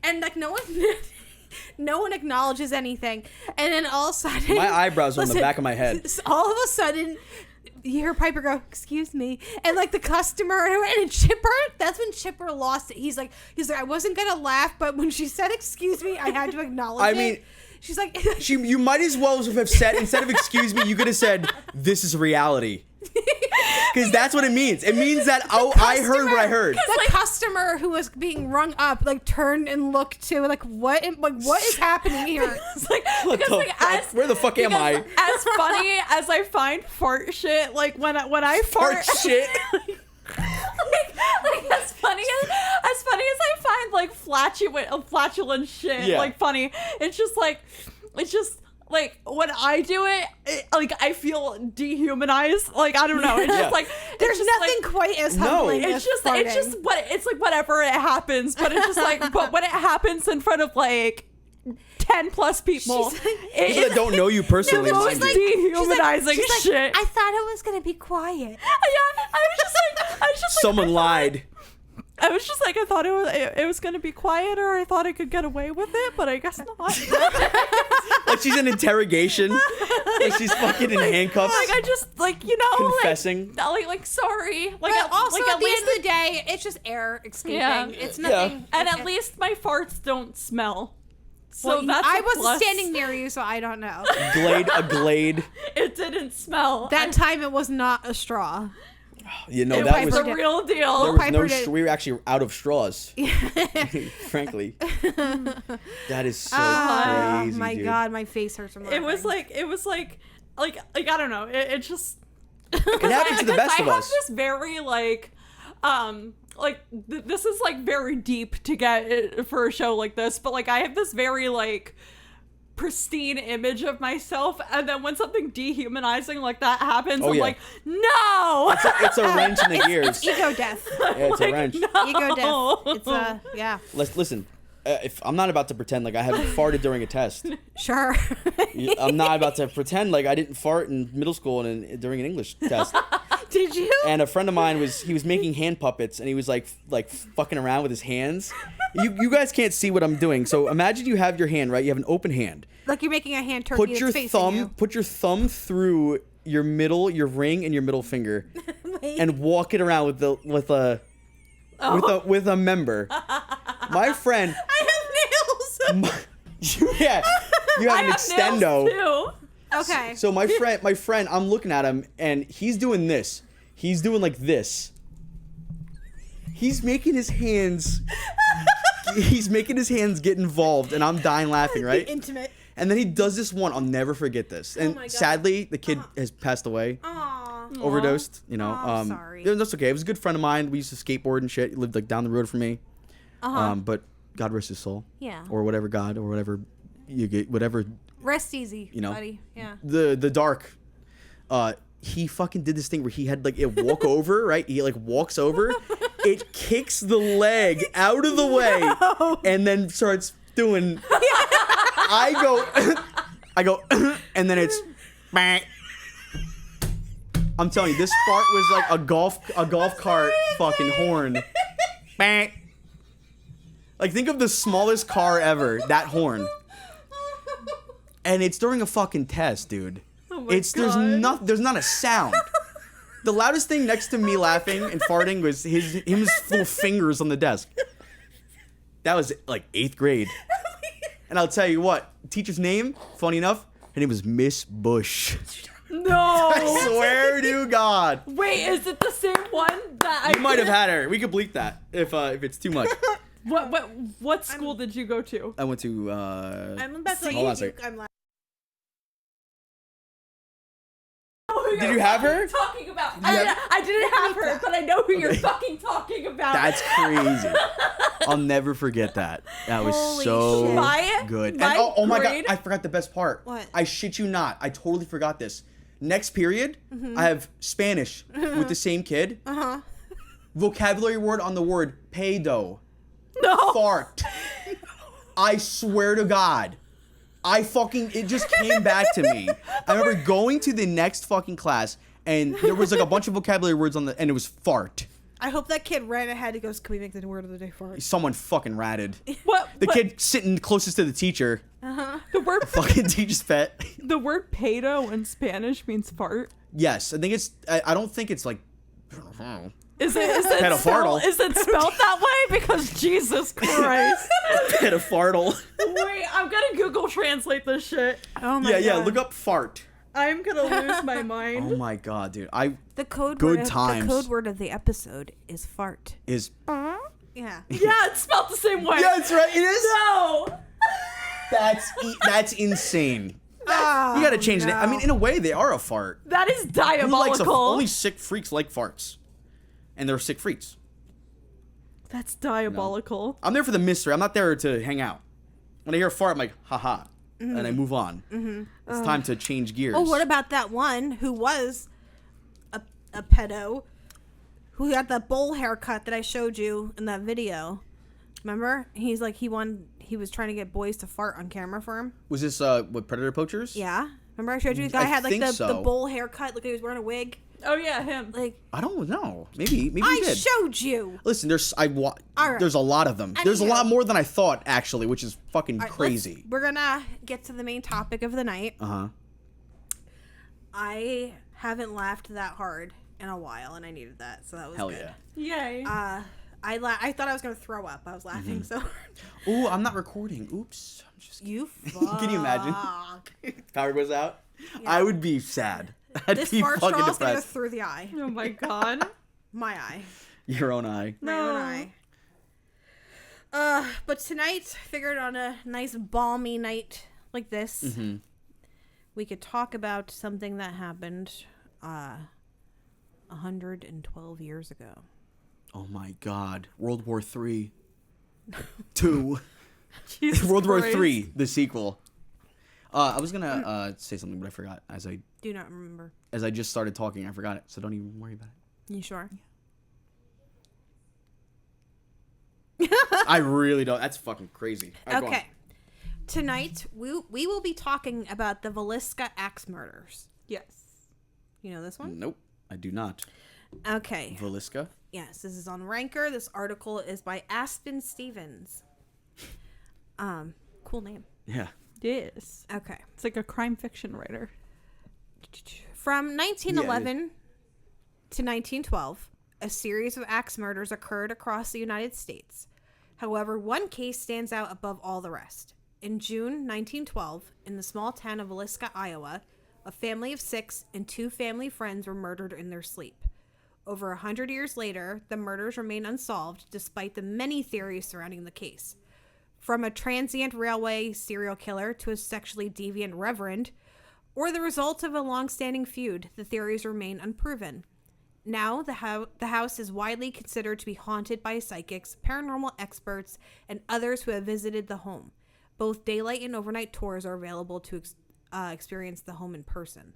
and like no one acknowledges anything, and then all of a sudden, My eyebrows are on the back of my head. All of a sudden, you hear Piper go, "Excuse me," and like the customer and Chipper. That's when Chipper lost it. He's like, I wasn't gonna laugh, but when she said "excuse me," I had to acknowledge I it. mean, She's like, You might as well have said, instead of excuse me, you could have said, this is reality. Because that's what it means. It means that I heard what I heard. The customer who was being rung up like turned and looked to like what is happening here? It's like, What because, the like, fuck? Where the fuck am I? As funny as I find fart shit, like when I fart shit. like as funny as I find like flatulent shit like funny, it's just like when I do it, like I feel dehumanized. Like I don't know. It's just like There's just, nothing like, quite as No. humbling as it's like whatever it happens, but it's just like but when it happens in front of like 10 plus people, She's like- People that don't know you personally. the mind most you. dehumanizing she's like, shit. I thought it was gonna be quiet. Yeah, I was just like, Someone lied. I was just like, I thought it was gonna be quieter. I thought I could get away with it, but I guess not. Like she's in interrogation. Like she's fucking in handcuffs. Like I just like Confessing. like sorry. Like But also like at the end of the day, it's just air escaping. Yeah. It's Yeah. nothing. and at least my farts don't smell. So Well, that's I a wasn't plus. standing near you, so I don't know. A glade. It didn't smell. That time it was not a straw. You know, it that was was the real there deal. was Piper no did- we were actually out of straws. Frankly. That is so Oh crazy. my dude. god, my face hurts from laughing. It was like I don't know. It just It happens to the best of I have us. this very this is like very deep to get it for a show like this, but like I have this very like pristine image of myself, and then when something dehumanizing like that happens, Oh, I'm yeah. like, no. It's a wrench in the gears. ego death. Yeah, it's a wrench. No. Ego death. It's yeah. Listen, if I'm not about to pretend like I haven't farted during a test. Sure. I'm not about to pretend like I didn't fart in middle school and during an English test. Did you? And a friend of mine was making hand puppets, and he was like fucking around with his hands. You guys can't see what I'm doing, so imagine you have your hand, right? You have an open hand. Like you're making a hand turkey Put your that's facing you. put your thumb through your ring and your middle finger, and walk it around with a member. My friend. I have nails. Yeah, you have I an have extendo. nails too. Okay. So my friend, I'm looking at him, and he's doing this. He's doing like this. He's making his hands. He's making his hands get involved, and I'm dying laughing, right? Intimate. And then he does this one. I'll never forget this. And my God. sadly, the kid has passed away, Aw. overdosed. You know, I'm sorry. That's okay. It was a good friend of mine. We used to skateboard and shit. He lived like down the road from me. But God rest his soul. Yeah. Or whatever God, or whatever you get, whatever. Rest easy, You know. buddy. Yeah. The dark. He fucking did this thing where he had like it walk over, right? He like walks over, it kicks the leg out of the way, and then starts doing. I go, and then it's. I'm telling you, this fart was like a golf cart fucking horn. Like think of the smallest car ever, that horn. And it's during a fucking test, dude. There's not a sound. The loudest thing next to me laughing and farting was his little fingers on the desk. That was like 8th grade. And I'll tell you what, teacher's name, funny enough, her name was Miss Bush. No. I swear to God. Wait, is it the same one that You might have had her. We could bleep that if it's too much. What school did you go to? I went to I'm about to. hold on a second. I'm like, Did you have her? Talking about. have- I didn't have her, but I know who you're fucking talking about. That's crazy. I'll never forget that. That was Holy so shit. good. And my oh my God, grade- I forgot the best part. What? I shit you not. I totally forgot this. Next period, I have Spanish with the same kid. Vocabulary word on the word pedo. No. Fart. I swear to God. It just came back to me. I remember going to the next fucking class, and there was like a bunch of vocabulary words and it was fart. I hope that kid ran ahead and goes, "Can we make the word of the day fart?" Someone fucking ratted. What? The kid sitting closest to the teacher. The word Fucking teacher's pet. the word pedo in Spanish means fart. Yes, I think it's. I don't think it's like. Is it Pedofartle. Is it spelled that way? Because Jesus Christ. Pedofartle. Wait, I'm gonna Google translate this shit. Oh my god. Yeah. Look up fart. I'm gonna lose my mind. Oh my god, dude. The code Good word times. The code word of the episode is fart. Is Yeah. Yeah, it's spelled the same way. yeah, that's right. It is. No. That's insane. You gotta change it. I mean, in a way, they are a fart. That is Who likes diabolical. only sick freaks like farts, and they're sick freaks. That's diabolical. I'm there for the mystery. I'm not there to hang out. When I hear a fart, I'm like, haha, and I move on. It's time to change gears. Oh, what about that one who was a pedo who had the bowl haircut that I showed you in that video? Remember? He's like he was trying to get boys to fart on camera for him. Was this what, Predator Poachers? Yeah. Remember I showed you the guy I had like think the so. bowl haircut, like he was wearing a wig. Oh yeah, him. Like I don't know. Maybe you I did. showed you. Listen, All right. there's a lot of them. There's a Anywho. lot more than I thought, actually, which is fucking All right, crazy. we're gonna get to the main topic of the night. Uh-huh. I haven't laughed that hard in a while, and I needed that, so that was Hell good. yeah. Yay. I thought I was gonna throw up. I was laughing so hard. Ooh, I'm not recording. Oops. I'm just You fuck. Can you imagine? Power goes out. Yeah. I would be sad. I'd This be fart fucking straw's gonna go depressed. through the eye. Oh my god. My eye. Your own eye. My own eye. But tonight, figured on a nice balmy night like this, we could talk about something that happened 112 years ago. Oh my God. World War III. 2. Jesus World War Christ. 3, the sequel. I was gonna say something, but I forgot. Do not remember. As I just started talking, I forgot it. So don't even worry about it. You sure? I really don't. That's fucking crazy. All right, go on. Okay. Tonight, we will be talking about the Villisca axe murders. Yes. You know this one? Nope, I do not. Okay. Villisca. Yes, this is on Ranker. This article is by Aspen Stevens. Cool name. Yeah. Yes. Okay. It's like a crime fiction writer. From 1911 to 1912, a series of axe murders occurred across the United States. However, one case stands out above all the rest. In June 1912, in the small town of Villisca, Iowa, a family of 6 and 2 family friends were murdered in their sleep. Over 100 years later, the murders remain unsolved despite the many theories surrounding the case. From a transient railway serial killer to a sexually deviant reverend, or the result of a long-standing feud, the theories remain unproven. Now, the house is widely considered to be haunted by psychics, paranormal experts, and others who have visited the home. Both daylight and overnight tours are available to experience the home in person.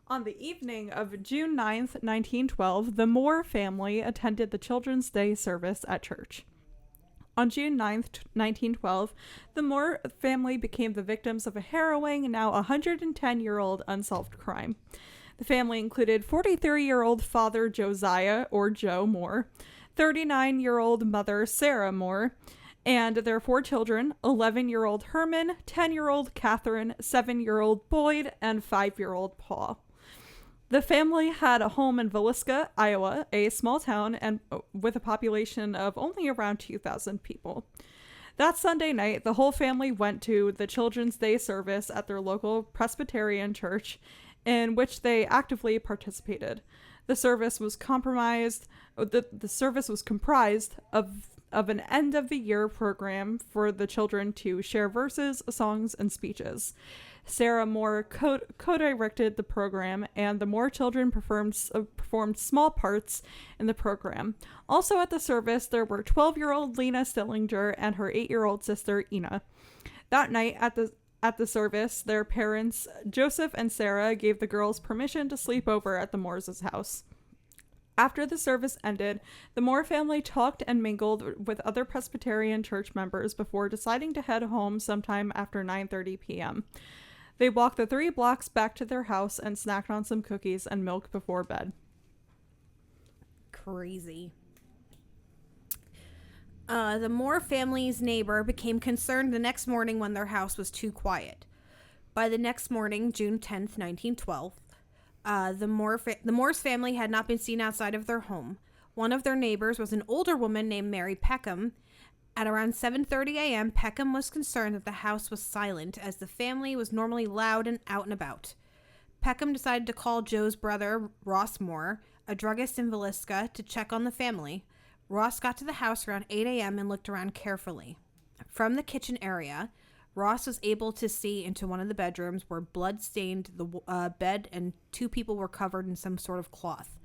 On the evening of June 9th, 1912, the Moore family attended the Children's Day service at church. On June 9th, 1912, the Moore family became the victims of a harrowing, now 110-year-old unsolved crime. The family included 43-year-old father Josiah, or Joe Moore, 39-year-old mother Sarah Moore, and their 4 children, 11-year-old Herman, 10-year-old Catherine, 7-year-old Boyd, and 5-year-old Paul. The family had a home in Villisca, Iowa, a small town and with a population of only around 2,000 people. That Sunday night, the whole family went to the Children's Day service at their local Presbyterian church, in which they actively participated. The service was comprised of an end-of-the-year program for the children to share verses, songs, and speeches. Sarah Moore co-directed the program, and the Moore children performed small parts in the program. Also at the service, there were 12-year-old Lena Stillinger and her 8-year-old sister, Ina. That night at the service, their parents, Joseph and Sarah, gave the girls permission to sleep over at the Moores' house. After the service ended, the Moore family talked and mingled with other Presbyterian church members before deciding to head home sometime after 9:30 p.m. They walked the 3 blocks back to their house and snacked on some cookies and milk before bed. Crazy. The Moore family's neighbor became concerned the next morning when their house was too quiet. By the next morning, June 10th, 1912, The Moore's family had not been seen outside of their home. One of their neighbors was an older woman named Mary Peckham. At around 7:30 a.m., Peckham was concerned that the house was silent, as the family was normally loud and out and about. Peckham decided to call Joe's brother, Ross Moore, a druggist in Villisca, to check on the family. Ross got to the house around 8 a.m. and looked around carefully. From the kitchen area, Ross was able to see into one of the bedrooms where blood stained the bed and 2 people were covered in some sort of cloth.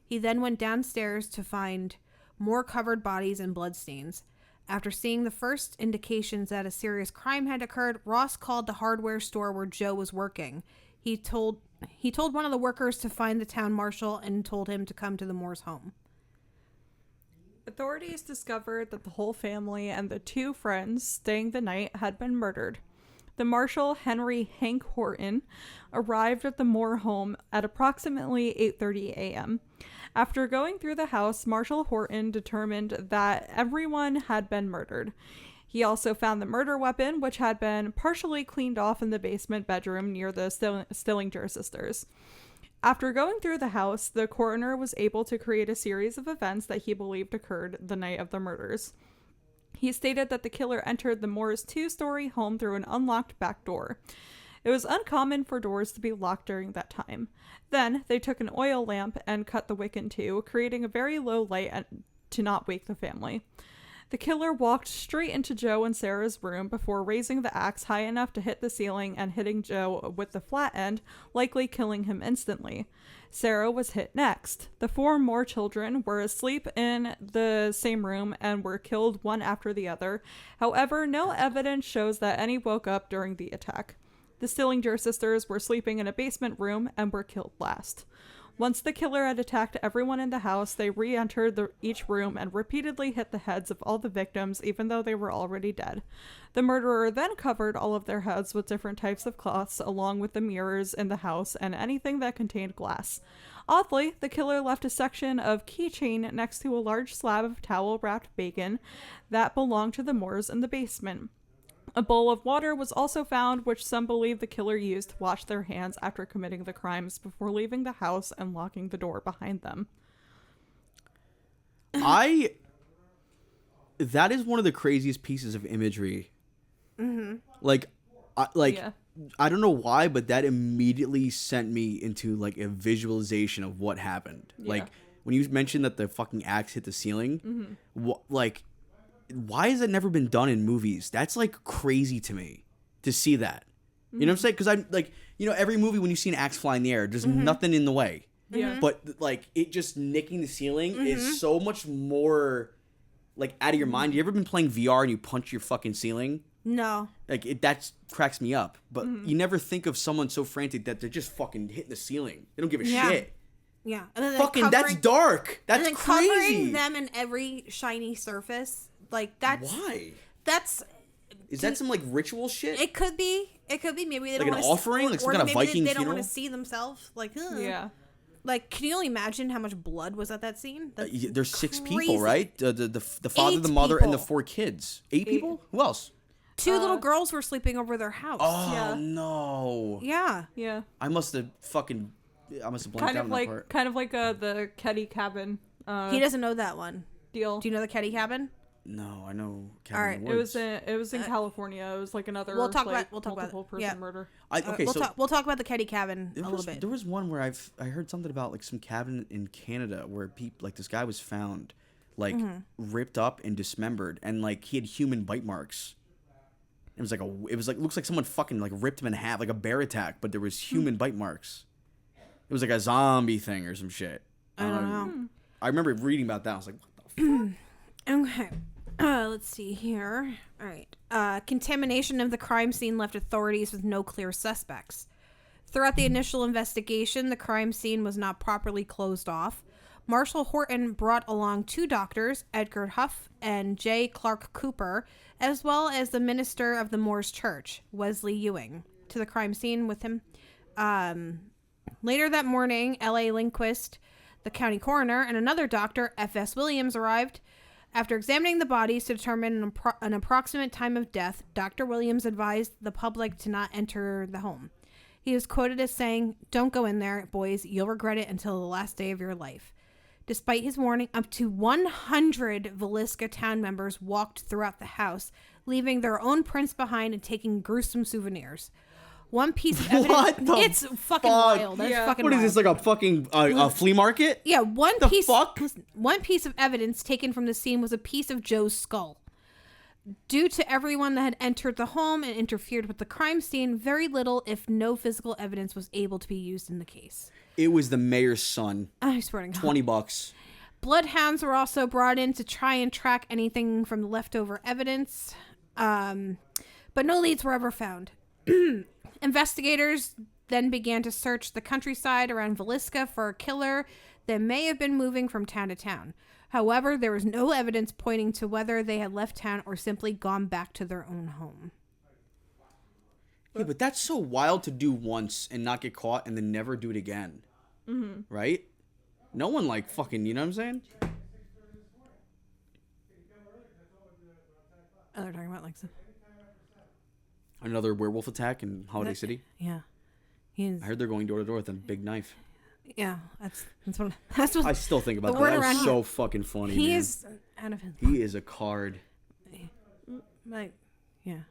He then went downstairs to find more covered bodies and bloodstains. After seeing the first indications that a serious crime had occurred, Ross called the hardware store where Joe was working. He told one of the workers to find the town marshal and told him to come to the Moore's home. Authorities discovered that the whole family and the 2 friends staying the night had been murdered. The marshal, Henry Hank Horton, arrived at the Moore home at approximately 8:30 a.m. After going through the house, Marshal Horton determined that everyone had been murdered. He also found the murder weapon, which had been partially cleaned off in the basement bedroom near the Stillinger sisters. After going through the house, the coroner was able to create a series of events that he believed occurred the night of the murders. He stated that the killer entered the Moore's 2-story home through an unlocked back door. It was uncommon for doors to be locked during that time. Then, they took an oil lamp and cut the wick in 2, creating a very low light to not wake the family. The killer walked straight into Joe and Sarah's room before raising the axe high enough to hit the ceiling and hitting Joe with the flat end, likely killing him instantly. Sarah was hit next. The 4 more children were asleep in the same room and were killed one after the other. However, no evidence shows that any woke up during the attack. The Stillinger sisters were sleeping in a basement room and were killed last. Once the killer had attacked everyone in the house, they re-entered each room and repeatedly hit the heads of all the victims, even though they were already dead. The murderer then covered all of their heads with different types of cloths, along with the mirrors in the house and anything that contained glass. Oddly, the killer left a section of keychain next to a large slab of towel-wrapped bacon that belonged to the Moores in the basement. A bowl of water was also found, which some believe the killer used to wash their hands after committing the crimes before leaving the house and locking the door behind them. That is one of the craziest pieces of imagery. Mm-hmm. I don't know why, but that immediately sent me into like a visualization of what happened. Yeah. Like when you mentioned that the fucking axe hit the ceiling, why has that never been done in movies? That's like crazy to me to see that. You know what I'm saying? Because I'm like, every movie when you see an axe fly in the air, there's nothing in the way. Yeah. But like it just nicking the ceiling is so much more like out of your mind. You ever been playing VR and you punch your fucking ceiling? No. Like that cracks me up. But you never think of someone so frantic that they're just fucking hitting the ceiling. They don't give a shit. Yeah. And then fucking that's dark. That's and then crazy. Covering them in every shiny surface. Like that's why? Is that some like ritual shit? It could be. Maybe they like don't an offering, like some kind of Viking they funeral. don't want to see themselves. Like yeah. Like, can you only imagine how much blood was at that scene? There's 6 crazy. people, right? The father, 8 the mother, people. and the 4 kids. 8 people? Who else? 2 little girls were sleeping over their house. Oh no. Yeah. Yeah. I must have blanked out on that part. Kind of like the Ketty cabin. He doesn't know that one. Deal. Do you know the Ketty cabin? No, I know. All right. It was in California. It was like another. We'll talk like, about multiple person murder. We'll talk about the Ketty cabin a little bit. There was one where I heard something about like some cabin in Canada where people like this guy was found like ripped up and dismembered and like he had human bite marks. It was like looks like someone fucking like ripped him in half like a bear attack, but there was human bite marks. It was like a zombie thing or some shit. I don't know. I remember reading about that. I was like, what the fuck? Okay. Let's see here. All right. Contamination of the crime scene left authorities with no clear suspects. Throughout the initial investigation, the crime scene was not properly closed off. Marshal Horton brought along 2 doctors, Edgar Huff and J. Clark Cooper, as well as the minister of the Moores Church, Wesley Ewing, to the crime scene with him. Later that morning, L.A. Lindquist, the county coroner, and another doctor, F.S. Williams, arrived. After examining the bodies to determine an approximate time of death, Dr. Williams advised the public to not enter the home. He was quoted as saying, "Don't go in there, boys. You'll regret it until the last day of your life." Despite his warning, up to 100 Villisca town members walked throughout the house, leaving their own prints behind and taking gruesome souvenirs. One piece of evidence. What the it's fucking fuck? wild. That's Yeah. fucking What is wild. this, like a fucking a flea market? Yeah, one The piece. fuck? One piece of evidence taken from the scene was a piece of Joe's skull. Due to everyone that had entered the home and interfered with the crime scene, very little, if no, physical evidence was able to be used in the case. It was the mayor's son. I swear to God. $20. Bloodhounds were also brought in to try and track anything from the leftover evidence, but no leads were ever found. Investigators then began to search the countryside around Villisca for a killer that may have been moving from town to town. However, there was no evidence pointing to whether they had left town or simply gone back to their own home. Yeah, but that's so wild to do once and not get caught and then never do it again. Mm-hmm. Right? No one, like, fucking, you know what I'm saying? Oh, they're talking about like some... Another werewolf attack in Holiday City. Yeah. He's... I heard they're going door to door with a big knife. Yeah, that's what I still think about The that. word That around was so fucking funny, he man. is out of his... He is a card. Like, yeah.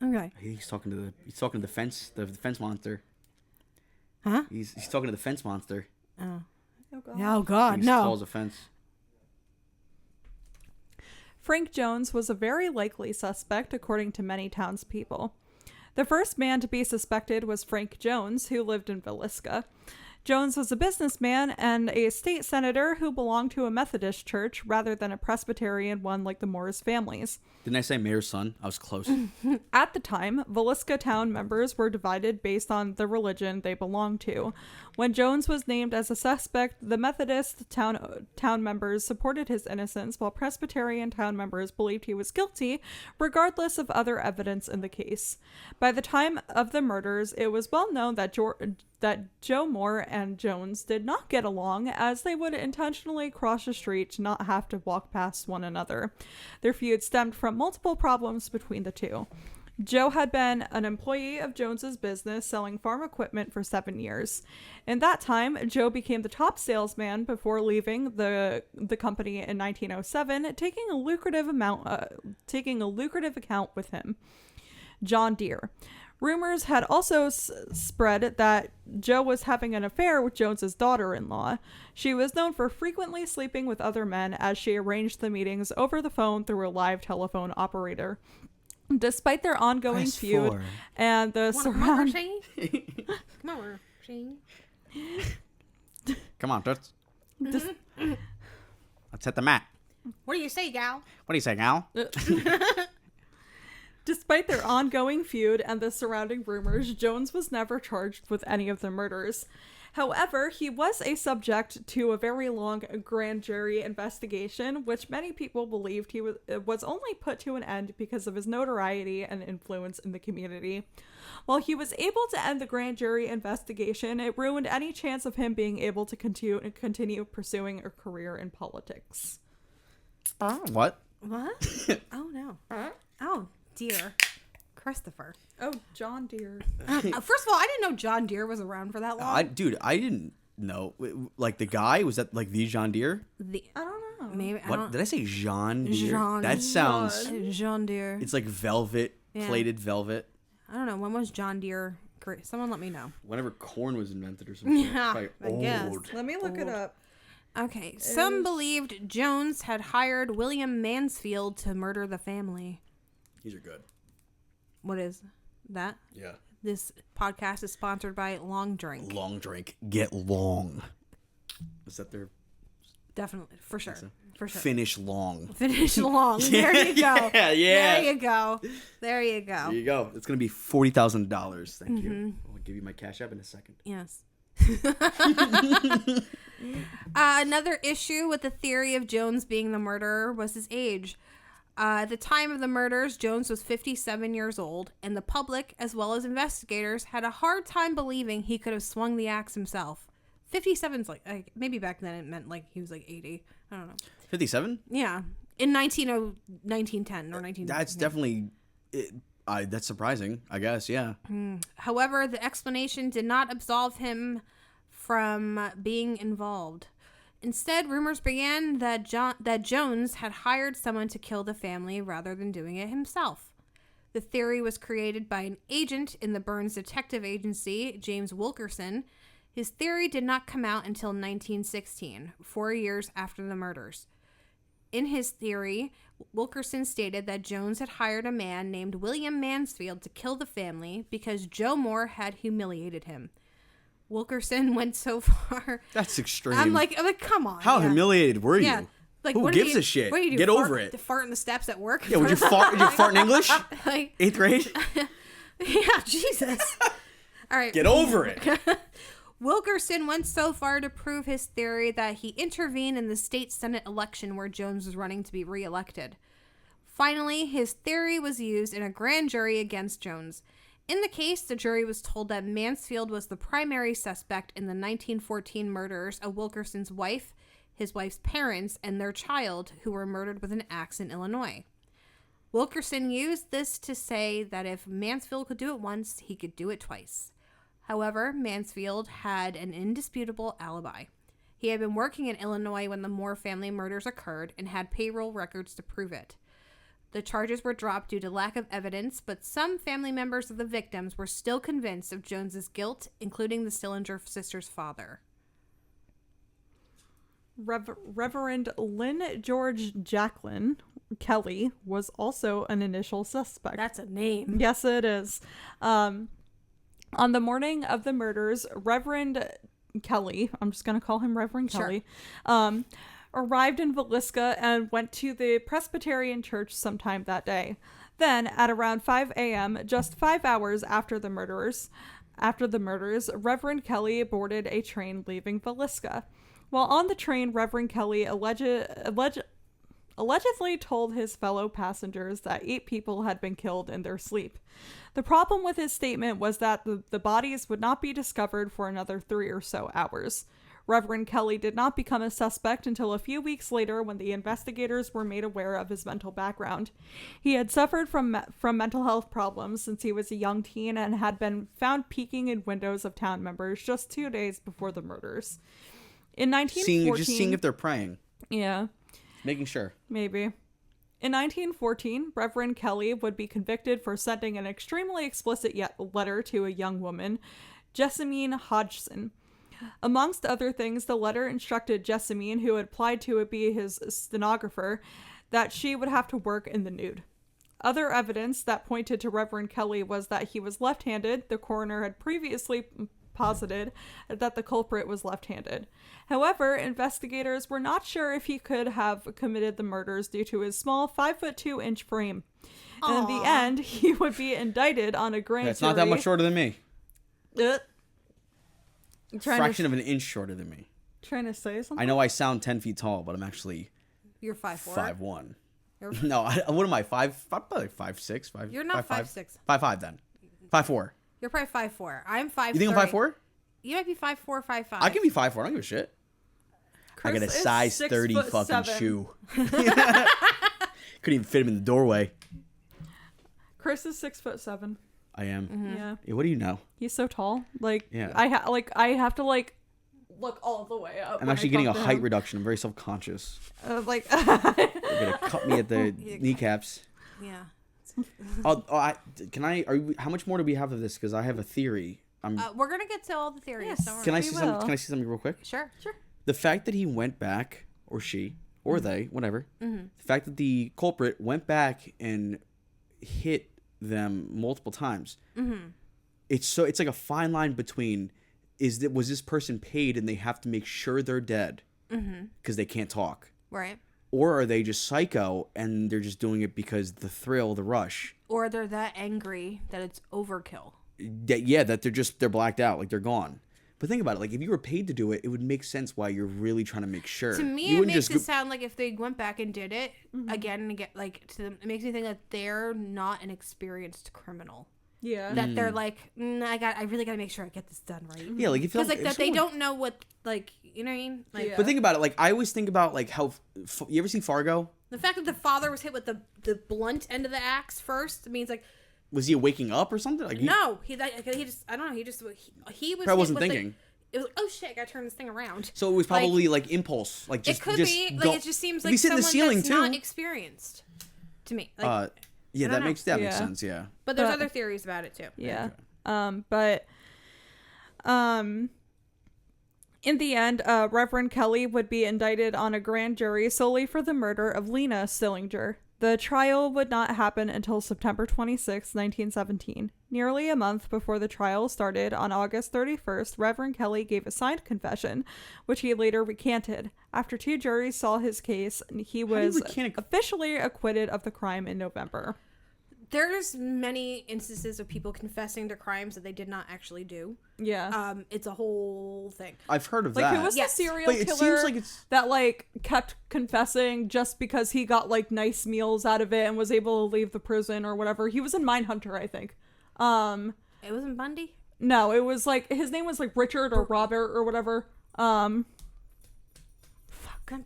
Okay. He's talking to the fence monster. Huh? He's talking to the fence monster. Oh. Oh, God. Oh, God, He's tall as no. a fence. Frank Jones was a very likely suspect, according to many townspeople. The first man to be suspected was Frank Jones, who lived in Villisca. Jones was a businessman and a state senator who belonged to a Methodist church rather than a Presbyterian one like the Morris families. Didn't I say mayor's son? I was close. At the time, Villisca town members were divided based on the religion they belonged to. When Jones was named as a suspect, the Methodist town members supported his innocence, while Presbyterian town members believed he was guilty, regardless of other evidence in the case. By the time of the murders, it was well known that Joe Moore and Jones did not get along, as they would intentionally cross the street to not have to walk past one another. Their feud stemmed from multiple problems between the two. Joe had been an employee of Jones's business selling farm equipment for 7 years. In that time, Joe became the top salesman before leaving the company in 1907, taking a lucrative account with him. John Deere. Rumors had also spread that Joe was having an affair with Jones's daughter-in-law. She was known for frequently sleeping with other men, as she arranged the meetings over the phone through a live telephone operator. Despite their ongoing Press feud 4. and the surround... Come over, Shane. Come on, Toots. Let's hit the mat. What do you say, gal? What do you say, Gal? Despite their ongoing feud and the surrounding rumors, Jones was never charged with any of the murders. However, he was a subject to a very long grand jury investigation, which many people believed he was only put to an end because of his notoriety and influence in the community. While he was able to end the grand jury investigation, it ruined any chance of him being able to continue pursuing a career in politics. What? What? Oh, no. Oh, dear. Christopher. Oh, John Deere. First of all, I didn't know John Deere was around for that long. I didn't know. Like, the guy, was that like the John Deere? I don't know. Maybe. What? Did I say Jean Deere? Jean. That sounds... John Deere. It's like velvet, Yeah. plated velvet. I don't know. When was John Deere? Someone let me know. Whenever corn was invented or something. Yeah, I guess. Let me look it up. Okay. Some believed Jones had hired William Mansfield to murder the family. These are good. What is that? Yeah. This podcast is sponsored by Long Drink. Long drink. Get long. Is that their... Definitely. For sure. So. For sure. Finish long. Finish long. There you go. Yeah. There you go. There you go. There you go. It's going to be $40,000. Thank you. I'll give you my cash app in a second. Yes. Another issue with the theory of Jones being the murderer was his age. At the time of the murders, Jones was 57 years old, and the public, as well as investigators, had a hard time believing he could have swung the axe himself. 57's like maybe back then it meant like he was like 80. I don't know. 57? Yeah. In 1910 or 19... That's definitely... That's surprising, I guess, yeah. However, the explanation did not absolve him from being involved. Instead, rumors began that Jones had hired someone to kill the family rather than doing it himself. The theory was created by an agent in the Burns Detective Agency, James Wilkerson. His theory did not come out until 1916, 4 years after the murders. In his theory, Wilkerson stated that Jones had hired a man named William Mansfield to kill the family because Joe Moore had humiliated him. Wilkerson went so far. That's extreme. I'm like, come on. How humiliated were you? Yeah. Like, who gives a shit? What do you do? Get over it. Fart in the steps at work? Yeah, would you fart? Would you fart in English? Like, 8th grade? yeah, Jesus. All right. Get over it. Wilkerson went so far to prove his theory that he intervened in the state senate election where Jones was running to be reelected. Finally, his theory was used in a grand jury against Jones. In the case, the jury was told that Mansfield was the primary suspect in the 1914 murders of Wilkerson's wife, his wife's parents, and their child, who were murdered with an axe in Illinois. Wilkerson used this to say that if Mansfield could do it once, he could do it twice. However, Mansfield had an indisputable alibi. He had been working in Illinois when the Moore family murders occurred and had payroll records to prove it. The charges were dropped due to lack of evidence, but some family members of the victims were still convinced of Jones's guilt, including the Stillinger sisters' father. Reverend Lynn George Jacqueline Kelly was also an initial suspect. That's a name. Yes, it is. On the morning of the murders, Reverend Kelly, I'm just going to call him Reverend Kelly, arrived in Villisca and went to the Presbyterian church sometime that day. Then, at around 5 a.m., just 5 hours after the murders, Reverend Kelly boarded a train leaving Villisca. While on the train, Reverend Kelly allegedly told his fellow passengers that 8 people had been killed in their sleep. The problem with his statement was that the bodies would not be discovered for another 3 or so hours. Reverend Kelly did not become a suspect until a few weeks later when the investigators were made aware of his mental background. He had suffered from mental health problems since he was a young teen and had been found peeking in windows of town members just 2 days before the murders. In 1914... Seeing if they're praying. Yeah. Making sure. Maybe. In 1914, Reverend Kelly would be convicted for sending an extremely explicit letter to a young woman, Jessamine Hodgson. Amongst other things, the letter instructed Jessamine, who had applied to be his stenographer, that she would have to work in the nude. Other evidence that pointed to Reverend Kelly was that he was left-handed. The coroner had previously posited that the culprit was left-handed. However, investigators were not sure if he could have committed the murders due to his small 5'2" frame. And in the end, he would be indicted on a grand jury. It's not that much shorter than me. Fraction of an inch shorter than me. Trying to say something? I know I sound 10 feet tall, but I'm actually... You're 5'4". 5'1". No, what am I? Probably 5'6". 5. You're not 5'6". 5'5" then. 5'4". You're probably 5'4". I'm 5'3". You think I'm 5'4"? You might be 5'4", 5'5". I can be 5'4". I don't give a shit. Chris I got a size 30 fucking 6'7". shoe. Couldn't even fit him in the doorway. Chris is 6'7". I am. Mm-hmm. Yeah. What do you know? He's so tall. Like, yeah. I have to look all the way up. I'm actually getting a height reduction. I'm very self-conscious. They're gonna cut me at the kneecaps. Yeah. How much more do we have of this? Because I have a theory. We're gonna get to all the theories. Yes. Don't worry. Can I see something real quick? Sure. The fact that he went back, or she, or they, whatever. Mm-hmm. The fact that the culprit went back and hit them multiple times. Mm-hmm. It's like a fine line between was this person paid and they have to make sure they're dead because they can't talk, Right. or are they just psycho and they're just doing it because the thrill, the rush, Or they're that angry that it's overkill. that they're blacked out, like they're gone. But think about it, like if you were paid to do it, it would make sense why you're really trying to make sure. To me, it makes it sound like if they went back and did it again and again, it makes me think that they're not an experienced criminal. Yeah. That they're like, I really gotta make sure I get this done right. Yeah, like if they don't know what, like, you know what I mean? Like, Yeah. But think about it, like I always think about like how you ever see Fargo? the fact that the father was hit with the blunt end of the axe first means like Was he waking up or something? Like No, he just I don't know. He was. Probably wasn't hit with, thinking. It was like, oh shit! I gotta turn this thing around. So it was probably like impulse, like just it could just be go. like it just seems like He's hitting someone the ceiling that's too. not experienced to me. Like, Yeah, I don't that makes Yeah. sense. Yeah. but there's other theories about it too. Yeah. But in the end, Reverend Kelly would be indicted on a grand jury solely for the murder of Lena Stillinger. The trial would not happen until September 26, 1917. Nearly a month before the trial started, on August 31st, Reverend Kelly gave a signed confession, which he later recanted. After 2 juries saw his case, he was officially acquitted of the crime in November. There's many instances of people confessing to crimes that they did not actually do. Yeah. It's a whole thing. I've heard of Like, that. who was Yes. the serial But it killer seems like it's- that, like, kept confessing just because he got, like, nice meals out of it and was able to leave the prison or whatever? He was in Mindhunter, I think. It wasn't Bundy? No, it was, like, his name was, like, Richard or Robert or whatever. Not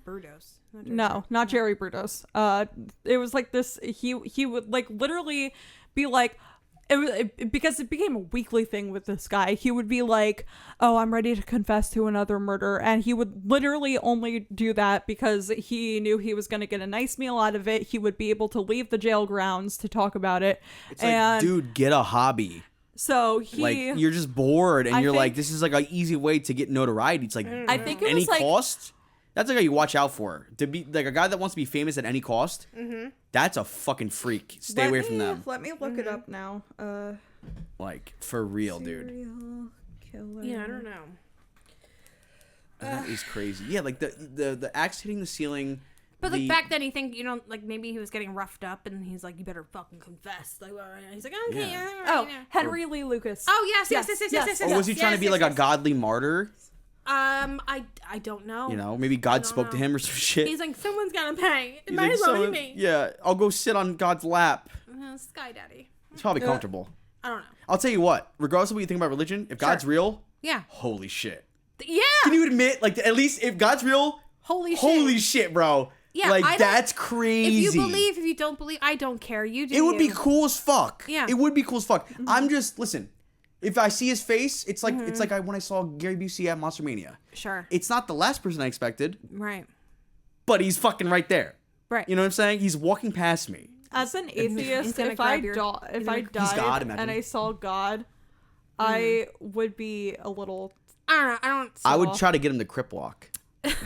Burdos. No, not Jerry Brudos. It was, like, this, he would, like, literally be, like... because it became a weekly thing with this guy. He would be like, oh, I'm ready to confess to another murder. And he would literally only do that because he knew he was going to get a nice meal out of it. He would be able to leave the jail grounds to talk about it. It's like, dude, get a hobby. So Like, you're just bored and I you're think- like, this is like an easy way to get notoriety. It's like, I think it any was like... cost? That's like how you watch out for. To be like a guy that wants to be famous at any cost, that's a fucking freak. Stay away from them. Let me look it up now. Like, for real, dude. Serial killer. Yeah, I don't know. That is crazy. Yeah, like the axe hitting the ceiling. But like back then, you think, you know, like maybe he was getting roughed up, and he's like, "You better fucking confess." Like, he's like, "Okay." Yeah. Oh, Henry Lee Lucas. Oh yes. Or was he trying to be like a godly martyr? I don't know. You know, maybe God spoke to him or some shit. He's like, someone's gotta pay. It He's might like, as well be "Someone- me. Yeah, I'll go sit on God's lap. Sky Daddy. It's probably comfortable. I don't know. I'll tell you what, regardless of what you think about religion, if God's real, Yeah. holy shit. Yeah. Can you admit, like, at least if God's real, Holy shit. bro. Yeah, like, I don't- that's crazy. If you believe, if you don't believe, I don't care. You do. It would be you. cool as fuck. Yeah. It would be cool as fuck. I'm just, listen, if I see his face, it's like when I saw Gary Busey at Monster Mania. Sure. It's not the last person I expected, Right. but he's fucking right there. Right. You know what I'm saying? He's walking past me. As an atheist, gonna if I grab your- died God, imagine. and I saw God, I would be a little... I don't know. I would try to get him to crip walk.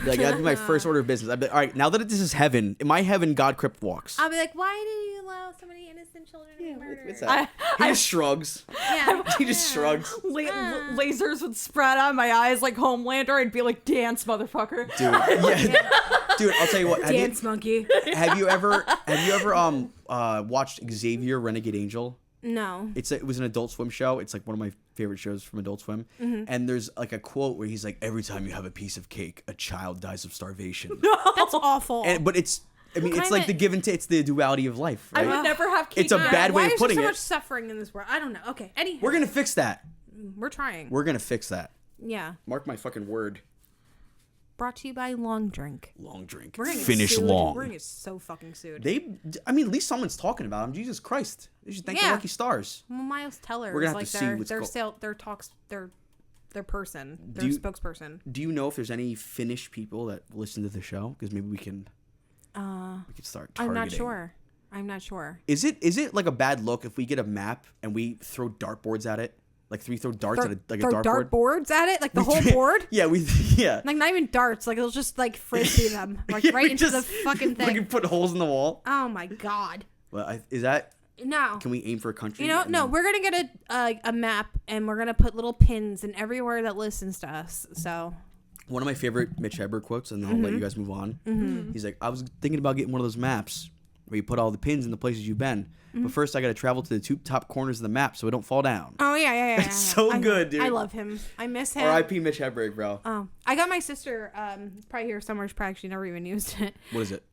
Like, that'd be my first order of business. I'd be like, all right, now that this is heaven, in my heaven, God crip walks. I'll be like, why did you allow so many innocent children to be murdered? What's that? He just shrugs. Yeah. He just shrugs. Lasers would spread out of my eyes like Homelander. I'd be like, dance, motherfucker. Dude, yeah. Dude, I'll tell you what. Dance monkey. Have you ever watched Xavier Renegade Angel? No. It was an Adult Swim show. It's like one of my favorite shows from Adult Swim. And there's like a quote where he's like, "Every time you have a piece of cake, a child dies of starvation." That's awful. But it's like the give and take. It's the duality of life, I right? would never have cake. It's a bad way Why of is putting there so it. much suffering in this world? I don't know. Okay. Anyhow. We're gonna fix that. We're trying. We're gonna fix that. Yeah. Mark my fucking word. Brought to you by Long Drink. Long drink. We're gonna get Finish sued. long. We're gonna get so fucking sued. At least someone's talking about him. Jesus Christ. They should thank the Yeah. lucky stars. Well, Miles Teller We're gonna is have like to see what's their person, their Do you- spokesperson. Do you know if there's any Finnish people that listen to the show? Because maybe we can start targeting. I'm not sure. Is it like a bad look if we get a map and we throw dartboards at it? Like we throw darts at a dartboard? dart boards at it, like the whole board. Yeah, yeah. Like not even darts. Like it'll just like frisbee them, like Yeah, right we into the just- fucking We thing. can put holes in the wall. Oh my god. But is that? No. Can we aim for a country? You know, and no. then- We're gonna get a map and we're gonna put little pins in everywhere that listens to us. So. One of my favorite Mitch Hedberg quotes, and then I'll let you guys move on. He's like, I was thinking about getting one of those maps where you put all the pins in the places you've been. But first, I got to travel to the two top corners of the map so I don't fall down. Oh yeah. It's so good, dude. I love him. I miss him. R.I.P. Mitch Hedberg, bro. Oh, I got my sister. Probably here somewhere. She probably actually never even used it. What is it?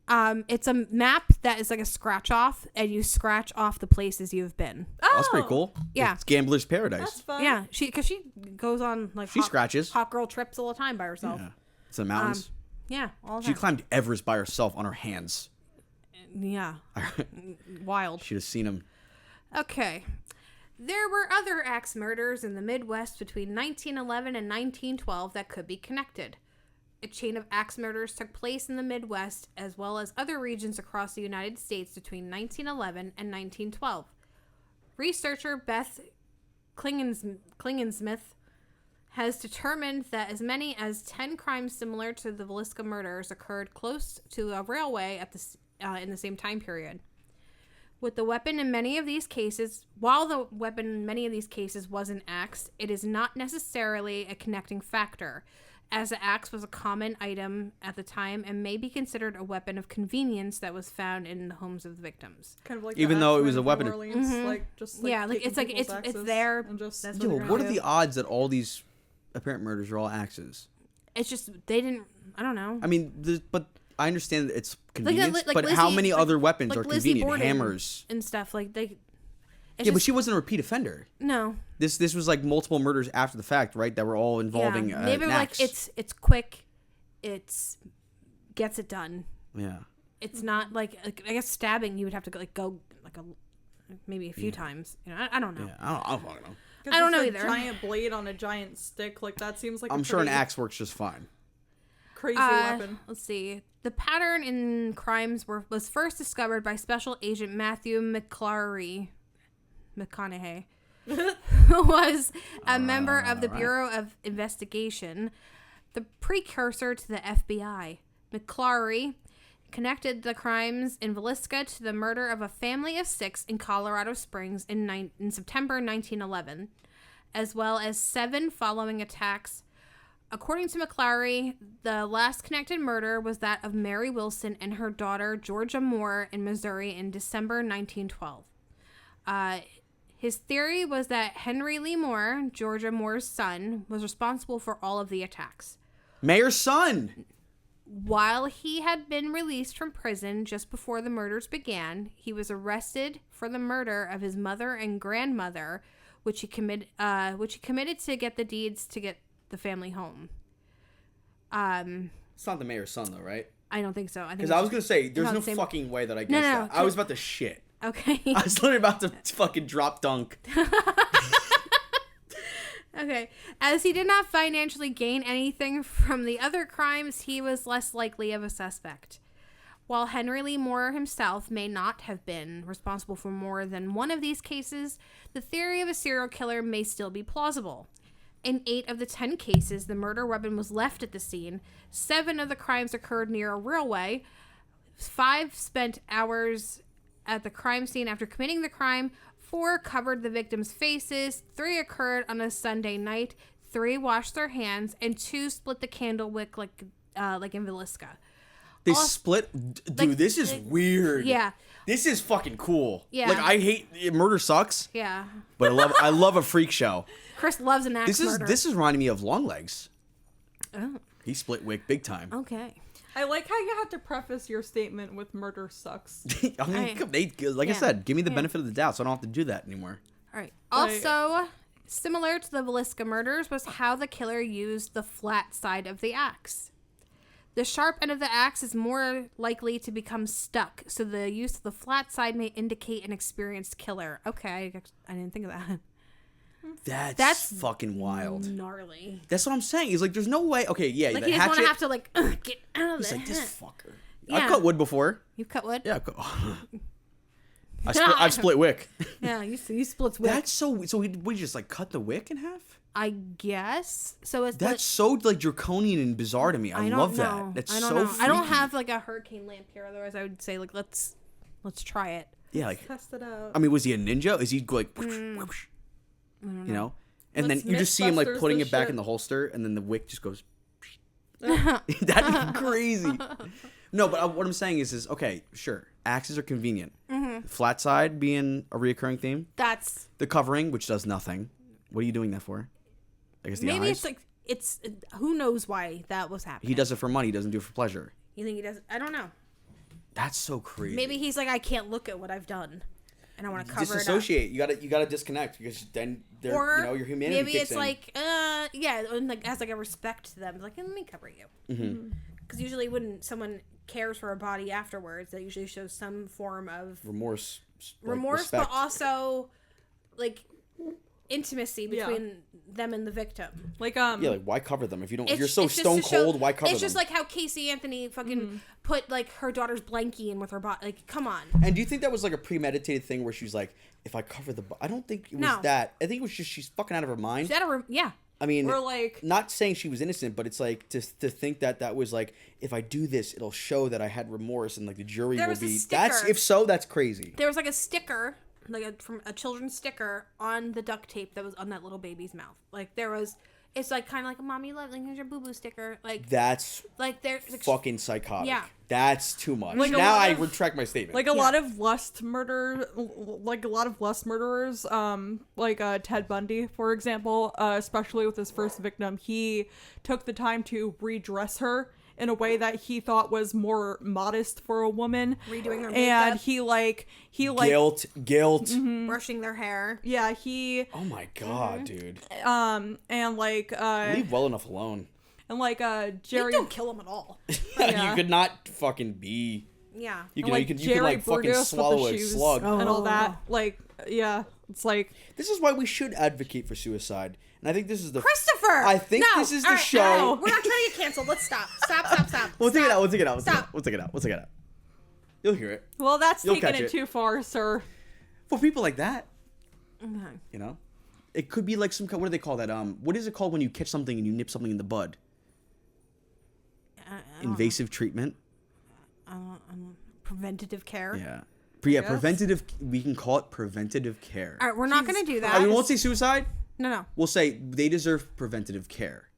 It's a map that is like a scratch off, and you scratch off the places you've been. Oh, that's pretty cool. Yeah. It's Gambler's Paradise. That's fun. Yeah, because she goes on like She scratches. hot girl trips all the time by herself. Yeah. It's the mountains. Yeah, all the She time. climbed Everest by herself on her hands. Yeah, wild. Should have seen him. Okay. There were other axe murders in the Midwest between 1911 and 1912 that could be connected. A chain of axe murders took place in the Midwest as well as other regions across the United States between 1911 and 1912. Researcher Beth Klingensmith has determined that as many as 10 crimes similar to the Villisca murders occurred close to a railway at in the same time period. With the weapon in many of these cases, while the weapon in many of these cases was an axe, it is not necessarily a connecting factor, as the axe was a common item at the time and may be considered a weapon of convenience that was found in the homes of the victims. Kind of like even though it was a weapon of like just like Yeah, like taking it's like people's it's axes there. and just That's Yo, what they're what gonna are do. the odds that all these apparent murders are all axes? It's just they didn't. I don't know. I mean, but I understand that it's convenience, like but how Lizzie- many like- other weapons like are Lizzie convenient? Borden Hammers. and stuff like they. It's Yeah, but just- she wasn't a repeat offender. no. This was like multiple murders after the fact, right? That were all involving Maybe an like axe. it's quick, it's gets it done. Yeah. It's not like I guess stabbing. You would have to go maybe a few times. You know, I don't know. Yeah, I don't fucking know. I don't know Just a either. Giant blade on a giant stick, like that seems like I'm a sure an pretty axe works just fine. crazy weapon. Let's see. The pattern in crimes was first discovered by Special Agent Matthew McConaughey, who was a member of the Bureau of Investigation, the precursor to the FBI. McClary connected the crimes in Villisca to the murder of a family of 6 in Colorado Springs in September 1911, as well as 7 following attacks. According to McClary, the last connected murder was that of Mary Wilson and her daughter Georgia Moore in Missouri in December 1912. His theory was that Henry Lee Moore, Georgia Moore's son, was responsible for all of the attacks. Mayor's son. While he had been released from prison just before the murders began, he was arrested for the murder of his mother and grandmother, which he committed to get the deeds to get the family home. It's not the mayor's son, though, right? I don't think so. I think Because I was gonna say, there's not no the same- fucking way that I guessed No, that. I no, was about to shit. okay. I was literally about to fucking drop dunk. Okay. As he did not financially gain anything from the other crimes, he was less likely of a suspect. While Henry Lee Moore himself may not have been responsible for more than one of these cases, the theory of a serial killer may still be plausible. In 8 of the 10 cases, the murder weapon was left at the scene. 7 of the crimes occurred near a railway. 5 spent hours at the crime scene after committing the crime. 4 covered the victims' faces. 3 occurred on a Sunday night. 3 washed their hands, and 2 split the candle wick like in Villisca. They Also- split. Dude, this is weird. Yeah, This is fucking cool. Yeah. Like, I hate murder sucks, yeah. but I love a freak show. Chris loves an axe murder. This is reminding me of Longlegs. Oh, He split wick big time. okay. I like how you have to preface your statement with "murder sucks." I mean, I Yeah. said, give me the benefit of the doubt, so I don't have to do that anymore. All right. Like- Also, similar to the Villisca murders was how the killer used the flat side of the axe. The sharp end of the axe is more likely to become stuck, so the use of the flat side may indicate an experienced killer. Okay, I didn't think of that. That's fucking wild. Gnarly. That's what I'm saying. He's like, there's no way. Okay, yeah, Like the he doesn't want to hatchet. have to get out of He's there. like, this fucker. Yeah. I've cut wood before. You've cut wood. Yeah, I've split wick. Yeah, you split wick. That's so. So we just like cut the wick in half. I guess so. It's That's so like draconian and bizarre to me. I don't love know. that. That's I don't so. know. I don't freaky. have like a hurricane lamp here. Otherwise, I would say like let's try it. Yeah, like Test it out. I mean, was he a ninja? Is he like, whoosh, whoosh, you know? And Let's then you just see him like Mythbusters putting this it back shit. in the holster, and then the wick just goes. That'd be crazy. No, but what I'm saying is okay, sure, axes are convenient. Flat side being a reoccurring theme. That's The covering, which does nothing. What are you doing that for? I guess the maybe eyes. it's who knows why that was happening. He does it for money. He doesn't do it for pleasure. You think he does? I don't know. That's so crazy. Maybe he's like I can't look at what I've done, and I want to cover it up. disassociate. You gotta disconnect because then Or your humanity maybe kicks it's in. like yeah, and like has like a respect to them. Like let me cover you. Because usually when someone cares for a body afterwards, that usually shows some form of remorse. remorse, respect. but also like intimacy between them and the victim. Like Yeah, like why cover them if you don't? If you're so it's just stone to show- cold, why cover them? It's just like how Casey Anthony fucking put like her daughter's blankie in with her body. Like, come on. And do you think that was like a premeditated thing where she's like, if I cover the, I don't think it was that. I think it was just she's fucking out of her mind. Yeah. I mean, or like not saying she was innocent, but it's like to think that was like, if I do this, it'll show that I had remorse, and like the jury There will was a be. sticker. That's if so, that's crazy. There was like a sticker, like from a children's sticker on the duct tape that was on that little baby's mouth. Like there was, it's like kind of like a mommy love, like here's your boo boo sticker. Like That's like there's like, fucking psychotic. Yeah. That's too much. Like a Now lot I of- retract my statement. a lot of lust murder, like a lot of lust murderers, like Ted Bundy, for example, especially with his first victim, he took the time to redress her in a way that he thought was more modest for a woman. Redoing her and makeup. he like guilt. brushing their hair. yeah, he Oh my god, dude. and like Leave well enough alone. and like They Jerry don't kill him at all. Yeah. You could not fucking be. Yeah. You and, can, like, you can Jerry like fucking Brutus with the swallow a shoes slug. and all that. Like, yeah, it's like This is why we should advocate for suicide. And I think this is the Christopher! I think No. this is All the right, show. no, we're not trying to get canceled. Let's stop. Stop. We'll take it out. We'll take it out. Stop. We'll take it out. We'll take it out. You'll hear it. well, that's You'll taking catch it it. too far, sir. For people like that, Okay. you know, it could be like some kind. What do they call that? What is it called when you catch something and you nip something in the bud? Invasive treatment. Preventative care. Yeah. Yeah, Yes. preventative. We can call it preventative care. All right, we're not going to do that. I mean, we won't say suicide. No. We'll say they deserve preventative care,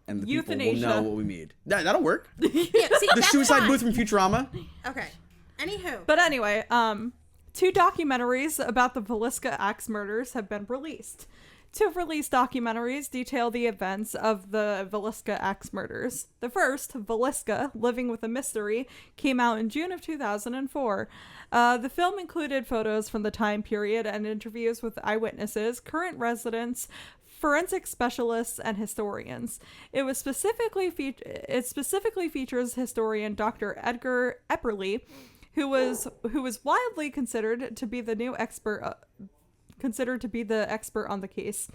and the people will Euthanasia. know what we need. That'll work. Yeah, see, The that's suicide fine. booth from Futurama. Okay. Anywho. But anyway, two documentaries about the Villisca axe murders have been released. Two released documentaries detail the events of the Villisca axe murders. The first, Villisca, Living with a Mystery, came out in June of 2004. The film included photos from the time period and interviews with eyewitnesses, current residents, forensic specialists, and historians. It specifically features historian Dr. Edgar Epperly, who was widely considered to be the new expert on the case.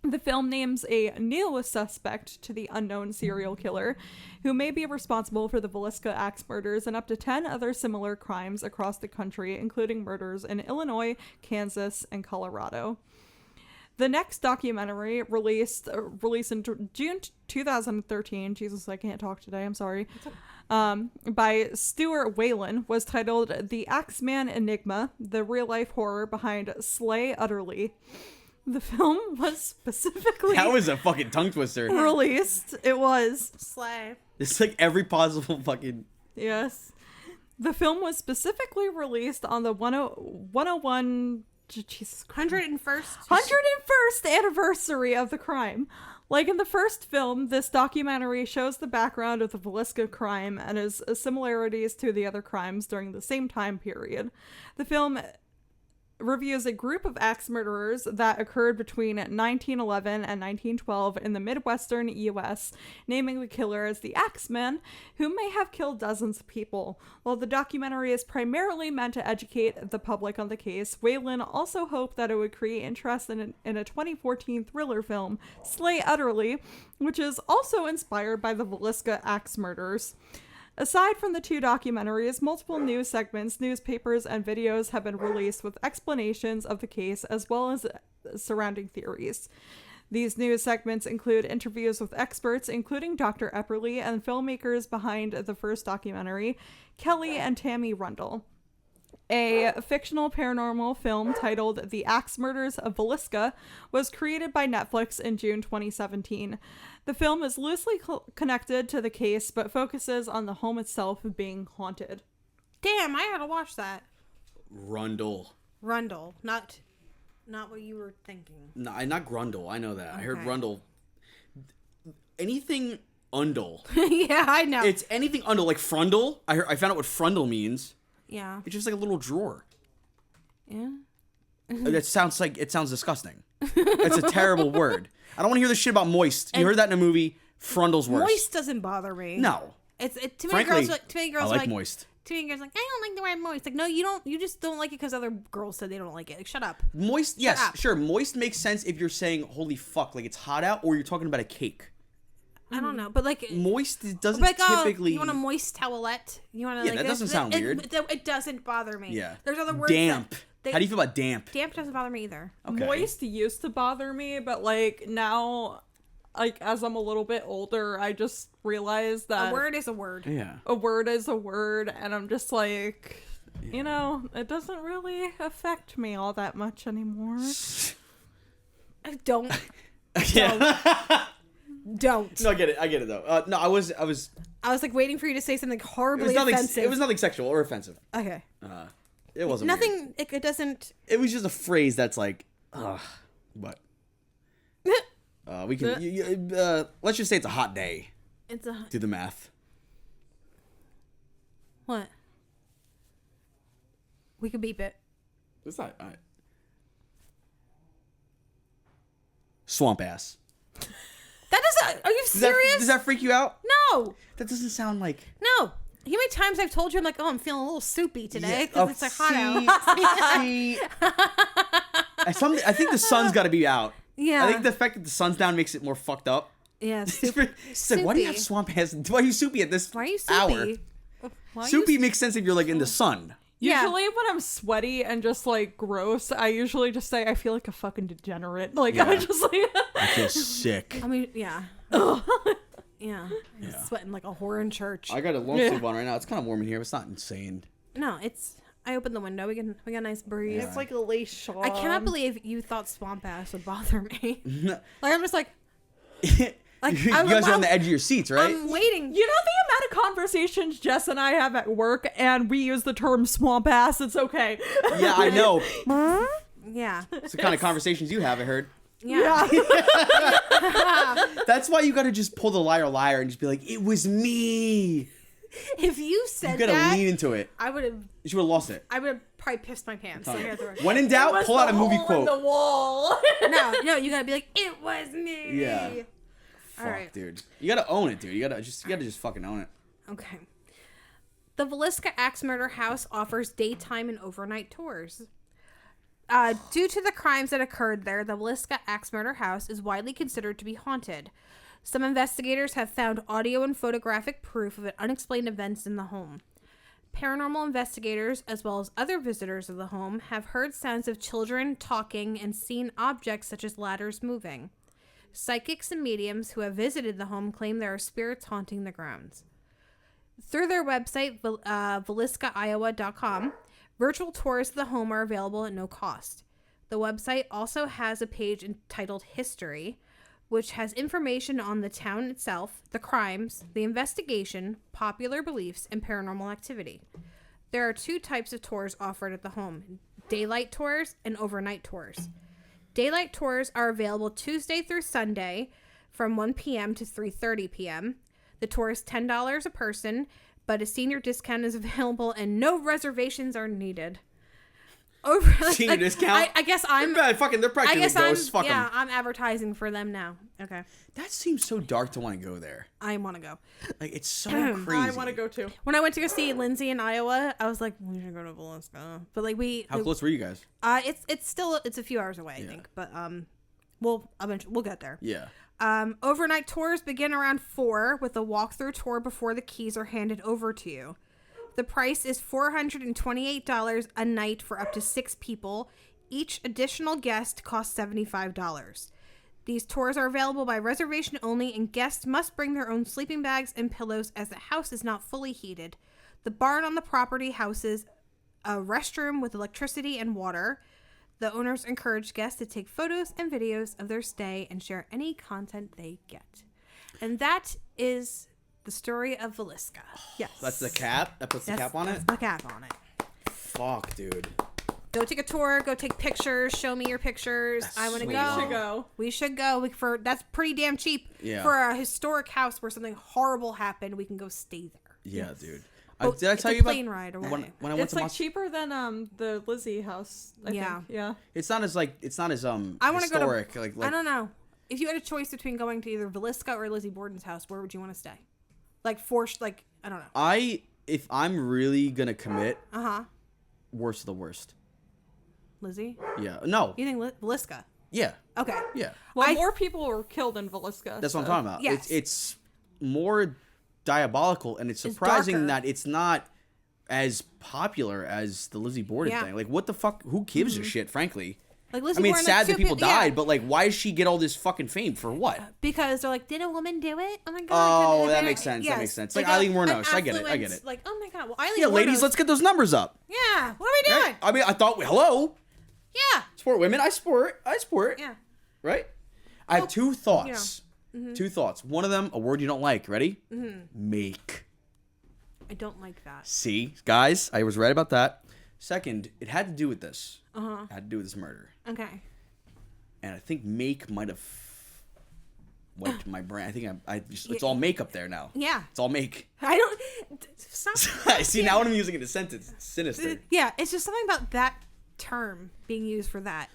The film names a new suspect to the unknown serial killer, who may be responsible for the Villisca axe murders and up to 10 other similar crimes across the country, including murders in Illinois, Kansas, and Colorado. The next documentary released in June 2013. Jesus, I can't talk today. I'm sorry. By Stuart Whalen, was titled "The Axeman Enigma: The Real Life Horror Behind Slay Utterly." The film was specifically That was a fucking tongue twister. released. It was. Slay. It's like every possible fucking. Yes. The film was specifically released on the 101. Jesus Christ. 101st anniversary of the crime. Like in the first film, this documentary shows the background of the Villisca crime and its similarities to the other crimes during the same time period. The film reviews a group of axe murderers that occurred between 1911 and 1912 in the Midwestern U.S., naming the killer as the Axeman, who may have killed dozens of people. While the documentary is primarily meant to educate the public on the case, Whalen also hoped that it would create interest in a 2014 thriller film, Slay Utterly, which is also inspired by the Villisca axe murders. Aside from the two documentaries, multiple news segments, newspapers, and videos have been released with explanations of the case as well as surrounding theories. These news segments include interviews with experts, including Dr. Epperly, and filmmakers behind the first documentary, Kelly and Tammy Rundle. A fictional paranormal film titled The Axe Murders of Villisca was created by Netflix in June 2017. The film is loosely connected to the case, but focuses on the home itself being haunted. Damn, I gotta watch that. Rundle. Rundle, not what you were thinking. No, not Grundle. I know that. I heard Okay. Rundle. Anything undle. Yeah, I know. It's anything undle, like frundle. I found out what frundle means. Yeah. It's just like a little drawer. Yeah. It sounds disgusting. It's a terrible word. I don't want to hear this shit about moist. You heard that in a movie. Frundle's worse. Moist doesn't bother me. No. Too many Frankly, girls. Too many girls I like are like moist. teenagers like, I don't like the word moist. Like, no, you don't. You just don't like it because other girls said they don't like it. Like, shut up. Moist, yes, up. sure. Moist makes sense if you're saying, holy fuck, like it's hot out, or you're talking about a cake. I don't know, but like Moist doesn't like, typically. you want a moist towelette? You want to Yeah, like that doesn't sound weird. It doesn't bother me. Yeah. There's other words. Damp. How do you feel about damp? Damp doesn't bother me either. Okay. Moist used to bother me, but like now, like as I'm a little bit older, I just realized that A word is a word. Yeah. a word is a word, and I'm just like, you know, it doesn't really affect me all that much anymore. Don't. Yeah. Don't. No, I get it though. No, I was. I was like waiting for you to say something It horribly was nothing. offensive. It was nothing sexual or offensive. Okay. It wasn't Nothing. weird. It doesn't. It was just a phrase that's like, ugh. But we can. Let's just say it's a hot day. It's a Do the math. what? We could beep it. It's not. All right. Swamp ass. That doesn't. Are you serious? Does that freak you out? No. That doesn't sound like. No. How many times I've told you I'm like, oh, I'm feeling a little soupy today because it's like hot out. See, I think the sun's got to be out. Yeah. I think the fact that the sun's down makes it more fucked up. Yeah. It's like, why do you have swamp ass? Why are you soupy at this Why are you hour? soupy? Why are you Soupy makes sense if you're like in the sun. Yeah. Usually when I'm sweaty and just like gross, I usually just say I feel like a fucking degenerate. Like Yeah. I just like I feel sick. I mean, yeah. Yeah. I'm sweating like a whore in church. I got a long sleeve on right now. It's kind of warm in here, but it's not insane. No, it's. I opened the window. We got a nice breeze. it's like a lace shawl. I cannot believe you thought swamp ass would bother me. Like I'm just like Like, you guys are on the edge of your seats, right? I'm waiting. You know the amount of conversations Jess and I have at work, and we use the term swamp ass. It's okay. Yeah, I know. Yeah. It's the kind of conversations you have, I heard. Yeah. That's why you got to just pull the liar and just be like, it was me. If you said You got that, to lean into it. I would have. You should have lost it. I would have probably pissed my pants. Like, I had to- When in doubt, pull out a movie quote. The wall. no, you gotta be like, it was me. Yeah. All Fuck, right. dude. You gotta own it, dude. You gotta just fucking own it. Okay. The Villisca Axe Murder House offers daytime and overnight tours. Due to the crimes that occurred there, the Villisca Axe Murder House is widely considered to be haunted. Some investigators have found audio and photographic proof of unexplained events in the home. Paranormal investigators, as well as other visitors of the home, have heard sounds of children talking and seen objects such as ladders moving. Psychics and mediums who have visited the home claim there are spirits haunting the grounds. Through their website, villiscaiowa.com, virtual tours of the home are available at no cost. The website also has a page entitled History, which has information on the town itself, the crimes, the investigation, popular beliefs, and paranormal activity. There are 2 types of tours offered at the home: daylight tours and overnight tours. Daylight tours are available Tuesday through Sunday from 1 p.m. to 3:30 p.m. The tour is $10 a person, but a senior discount is available and no reservations are needed. Senior discount? I guess I'm. They're probably ghosts. Fuck 'em. Yeah, I'm advertising for them now. Okay, That seems so dark to want to go there. I want to go. Like, it's so crazy. I want to go too. When I went to go see Lindsay in Iowa, I was like, we should go to Villisca. But like How close were you guys? it's still a few hours away, I think. But we'll eventually we'll get there. Yeah. Overnight tours begin around 4 with a walkthrough tour before the keys are handed over to you. The price is $428 a night for up to 6 people. Each additional guest costs $75. These tours are available by reservation only, and guests must bring their own sleeping bags and pillows as the house is not fully heated. The barn on the property houses a restroom with electricity and water. The owners encourage guests to take photos and videos of their stay and share any content they get. And that is the story of Villisca. Yes. That's the cap? That puts the cap on it? That's the cap on it. Fuck, dude. Go take a tour. Go take pictures. Show me your pictures. I want to sweet. go. We should go. That's pretty damn cheap. Yeah. For a historic house where something horrible happened, we can go stay there. Yeah, dude. But Did I it's tell a you about plane ride away. when I went It's to like cheaper than the Lizzie house. I Yeah. think. Yeah. It's not as I want to go historic. to. like I don't know. If you had a choice between going to either Villisca or Lizzie Borden's house, where would you want to stay? Like I don't know. I if I'm really gonna commit, Uh-huh. worst of the worst. Lizzie? Yeah. No. You think Villisca? Yeah. Okay. Yeah. Well, more people were killed in Villisca. That's what I'm talking about. Yes. It's more diabolical, and it's surprising darker. that it's not as popular as the Lizzie Borden Yeah. thing. Like, what the fuck? Who gives a shit, frankly? Like Lizzie I mean, it's Borden, like, sad that two people yeah. died, but like, why does she get all this fucking fame for what? Because they're like, did a woman do it? Oh my god. Oh, did that it- makes sense. That Yes. makes sense. Like Eileen Wuornos. I get it. I get it. Like, oh my god. Well, Eileen Yeah, ladies, Wuornos- let's get those numbers up. Yeah. What are we doing? Right? I mean, I thought, hello, Yeah. support women. I support. Yeah. Right? I have two thoughts. Two thoughts. One of them, a word you don't like. Ready? Make. I don't like that. See, guys, I was right about that. Second, it had to do with this. Uh-huh. It had to do with this murder. Okay. And I think make might have wiped my brain. I think I just, it's all make up there now. Yeah. It's all make. I don't. Stop. See, now when I'm using it in a sentence, it's sinister. Yeah. It's just something about that term being used for that.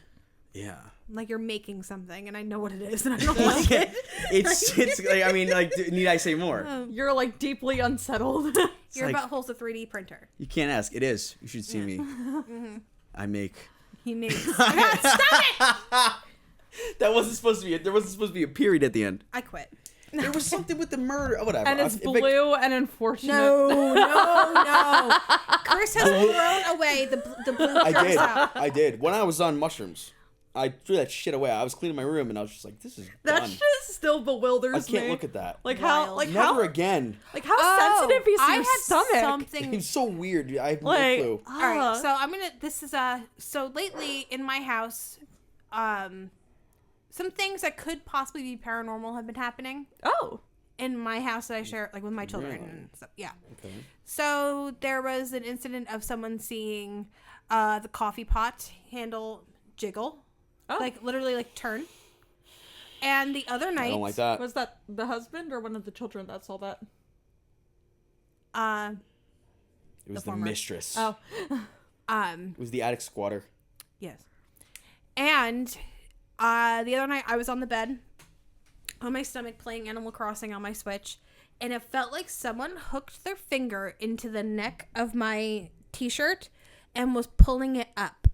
Yeah. Like you're making something, and I know what it is, and I don't like it. It's like, I mean, like, need I say more? You're like deeply unsettled. Your like- butthole's a 3D printer. You can't ask. It is. You should see me. I make. He makes. God, stop it! That wasn't supposed to be it. There wasn't supposed to be a period at the end. I quit. There was something with the murder. Oh, whatever. And it's If it- blue and unfortunate. No. Chris has thrown away the blue I did. out. I did. When I was on mushrooms, I threw that shit away. I was cleaning my room, and I was just like, "This is That done. shit still bewilders I can't me. look at that. Like how, Wild. like Never how, again. like how sensitive is I your had stomach? something. It's so weird. I have Like, no clue. All right, so I'm gonna. This is So lately in my house, some things that could possibly be paranormal have been happening oh, in my house that I share, like with my children. Really? And stuff. Yeah. Okay. So there was an incident of someone seeing the coffee pot handle jiggle, like literally like turn. And the other night, I don't like that. was that the husband or one of the children that saw that? It was the the former. mistress. Oh, It was the attic squatter. yes. And the other night I was on the bed on my stomach playing Animal Crossing on my Switch, and it felt like someone hooked their finger into the neck of my t-shirt and was pulling it up.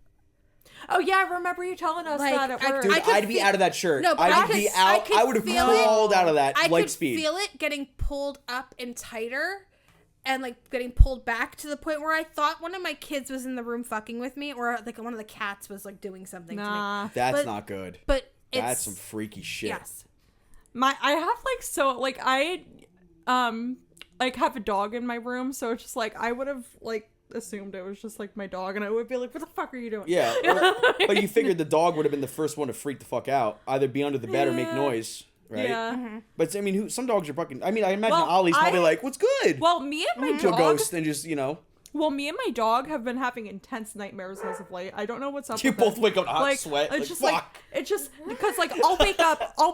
oh yeah, I remember you telling us Like, that at I- work. Dude, I could I'd be feel- out of that shirt. No, but I'd be out. I would have feel it. crawled out of that I light could speed. feel it getting pulled up and tighter and like getting pulled back to the point where I thought one of my kids was in the room fucking with me, or like one of the cats was like doing something to me. Nah, That's but- not good. But it's That's some freaky shit. yes. I have like so like I like have a dog in my room, so it's just like I would have like assumed it was just like my dog, and I would be like, "What the fuck are you doing?" Yeah, but you figured the dog would have been the first one to freak the fuck out, either be under the bed or make noise, right? Yeah. But I mean, some dogs are fucking. I mean, I imagine Well, Ollie's probably I- like, "What's good?" Well, me and my She'll dog. ghost and just Well, me and my dog have been having intense nightmares as of late. I don't know what's up. You with both it. wake up in hot like, sweat. It's Like, just fuck. like it's just because like I'll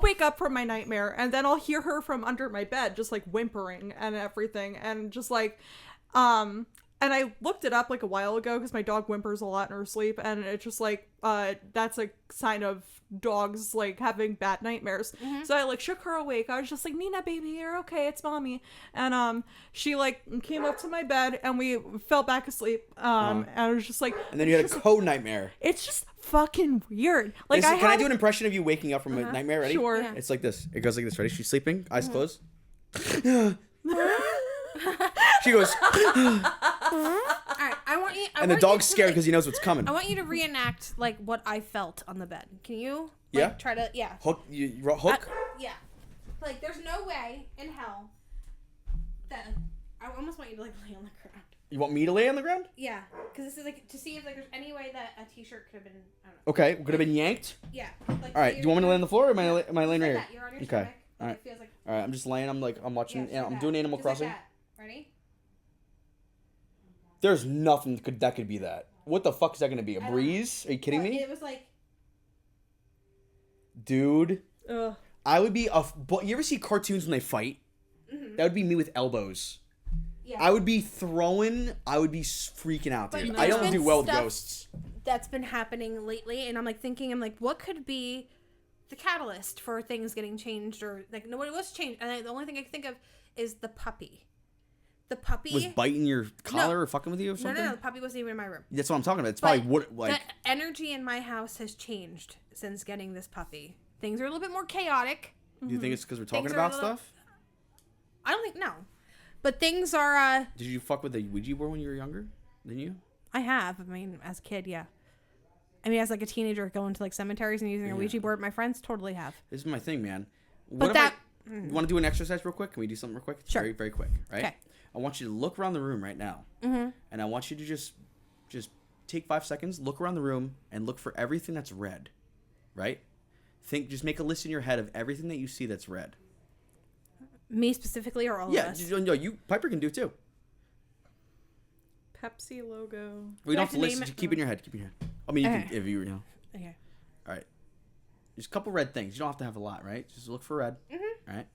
wake up from my nightmare, and then I'll hear her from under my bed just like whimpering and everything, and just like and I looked it up like a while ago because my dog whimpers a lot in her sleep, and it's just like that's a sign of dogs like having bad nightmares. So I like shook her awake. I was just like, "Nina, baby, you're okay. It's mommy." And she like came up to my bed, and we fell back asleep. And I was just like, And then you had a co-nightmare. it's just fucking weird. Like Listen, I can I had, do an impression of you waking up from a nightmare? Ready? Sure. Yeah. It's like this. It goes like this. Ready? She's sleeping, eyes closed. She goes, All right, I want you. and the dog's scared because he knows what's coming. I want you to reenact like what I felt on the bed. Can you? Like, Yeah. Try to. Yeah. Hook, hook. Yeah. Like, there's no way in hell that I almost want you to like lay on the ground. You want me to lay on the ground? Yeah, because this is like to see if like there's any way that a t-shirt could have been. I don't know. Okay, could have been yanked. Yeah. Like, All right, do you want me to lay on the floor, or am I laying right here? You're on your Okay. stomach. All right. It feels like. All right, I'm just laying. I'm watching. just Yeah, like I'm that. doing Animal Just like Crossing. that. Ready? There's nothing that could be that. What the fuck is that gonna be? A don't breeze? Are you kidding Well, me, It was like. dude? Ugh. I would be but you ever see cartoons when they fight? That would be me with elbows. Yeah. I would be freaking out, But dude. there's I don't been do well with stuff- ghosts. That's been happening lately, and I'm like thinking, what could be the catalyst for things getting changed, or like nobody was changed, and the only thing I can think of is the puppy. The puppy was biting your collar or fucking with you or No, something? no, the puppy wasn't even in my room. That's what I'm talking about. It's But probably what like. the energy in my house has changed since getting this puppy. Things are a little bit more chaotic. Do you think it's because we're talking Things are a about little- stuff? I don't think no, but things are. Did you fuck with the Ouija board when you were younger? Didn't you? I have. I mean, as a kid, yeah. I mean, as like a teenager, going to like cemeteries and using a Ouija board. My friends totally have. This is my thing, man. But that. You want to do an exercise real quick? Can we do something real quick? Sure. Very, very quick, right? Okay. I want you to look around the room right now. Mm-hmm. And I want you to just take 5 seconds, look around the room, and look for everything that's red, right? Just make a list in your head of everything that you see that's red. Me specifically, or all of us? Yeah, no, Piper can do it too. Pepsi logo. We don't have to name listen. it? Just keep it in your head. Keep it in your head. I mean, you Okay. can, if you know. Okay. All right. Just a couple red things. You don't have to have a lot, right? Just look for red. Mm-hmm. All right.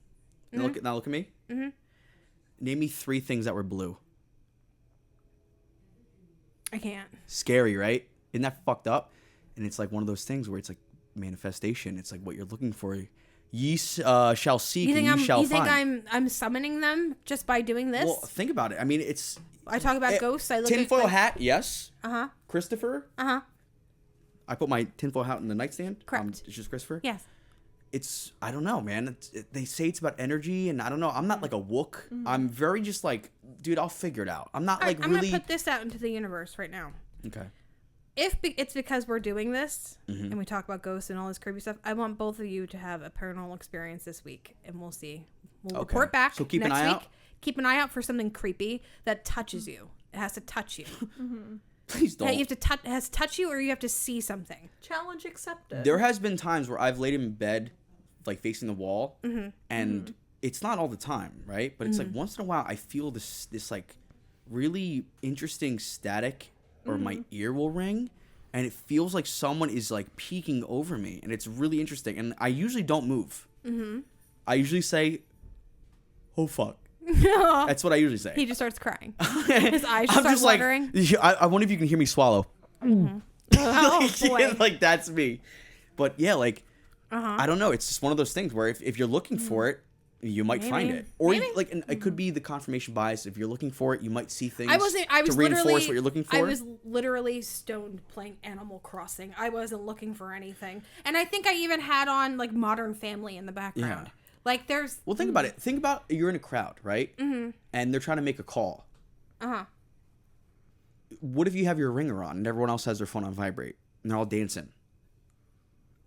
Now look at me. Mm-hmm. Name me 3 things that were blue. I can't. Scary, right? Isn't that fucked up? And it's like one of those things where it's like manifestation. It's like what you're looking for. Ye shall seek You and think ye shall you think find. I'm summoning them just by doing this? Well, think about it. I mean, it's I talk about ghosts. I look at tinfoil like, hat. Yes. Uh-huh. Christopher. Uh-huh. I put my tinfoil hat in the nightstand. Correct. It's just Christopher. Yes. It's I don't know, man. They say it's about energy, and I don't know. I'm not like a wook. I'm very just like, dude, I'll figure it out. I'm not like I'm really. gonna put this out into the universe right now. Okay. If it's because we're doing this Mm-hmm. and we talk about ghosts and all this creepy stuff, I want both of you to have a paranormal experience this week, and we'll see. We'll Okay. report back. So keep an next eye week. out? Keep an eye out for something creepy that touches you. It has to touch you. Please don't. You have to touch. It has to touch you, or you have to see something. Challenge accepted. There has been times where I've laid in bed, like facing the wall, Mm-hmm. and it's not all the time, right? But it's like once in a while I feel this like really interesting static, or Mm-hmm. my ear will ring, and it feels like someone is like peeking over me, and it's really interesting. And I usually don't move. Mm-hmm. I usually say, "Oh fuck." That's what I usually say. He just starts crying. His eyes just I'm start just like, watering. I wonder if you can hear me swallow. Oh boy. Like that's me. But yeah, like I don't know. It's just one of those things where if you're looking for it, you might find Maybe. it, or Maybe. like, and it could be the confirmation bias. If you're looking for it, you might see things. I was to literally reinforce what you're looking for. I was literally stoned playing Animal Crossing. I wasn't looking for anything, and I think I even had on like Modern Family in the background. Yeah. Like there's Well, think about it. Think about you're in a crowd, right? Mm-hmm. And they're trying to make a call. uh-huh. What if you have your ringer on and everyone else has their phone on vibrate and they're all dancing?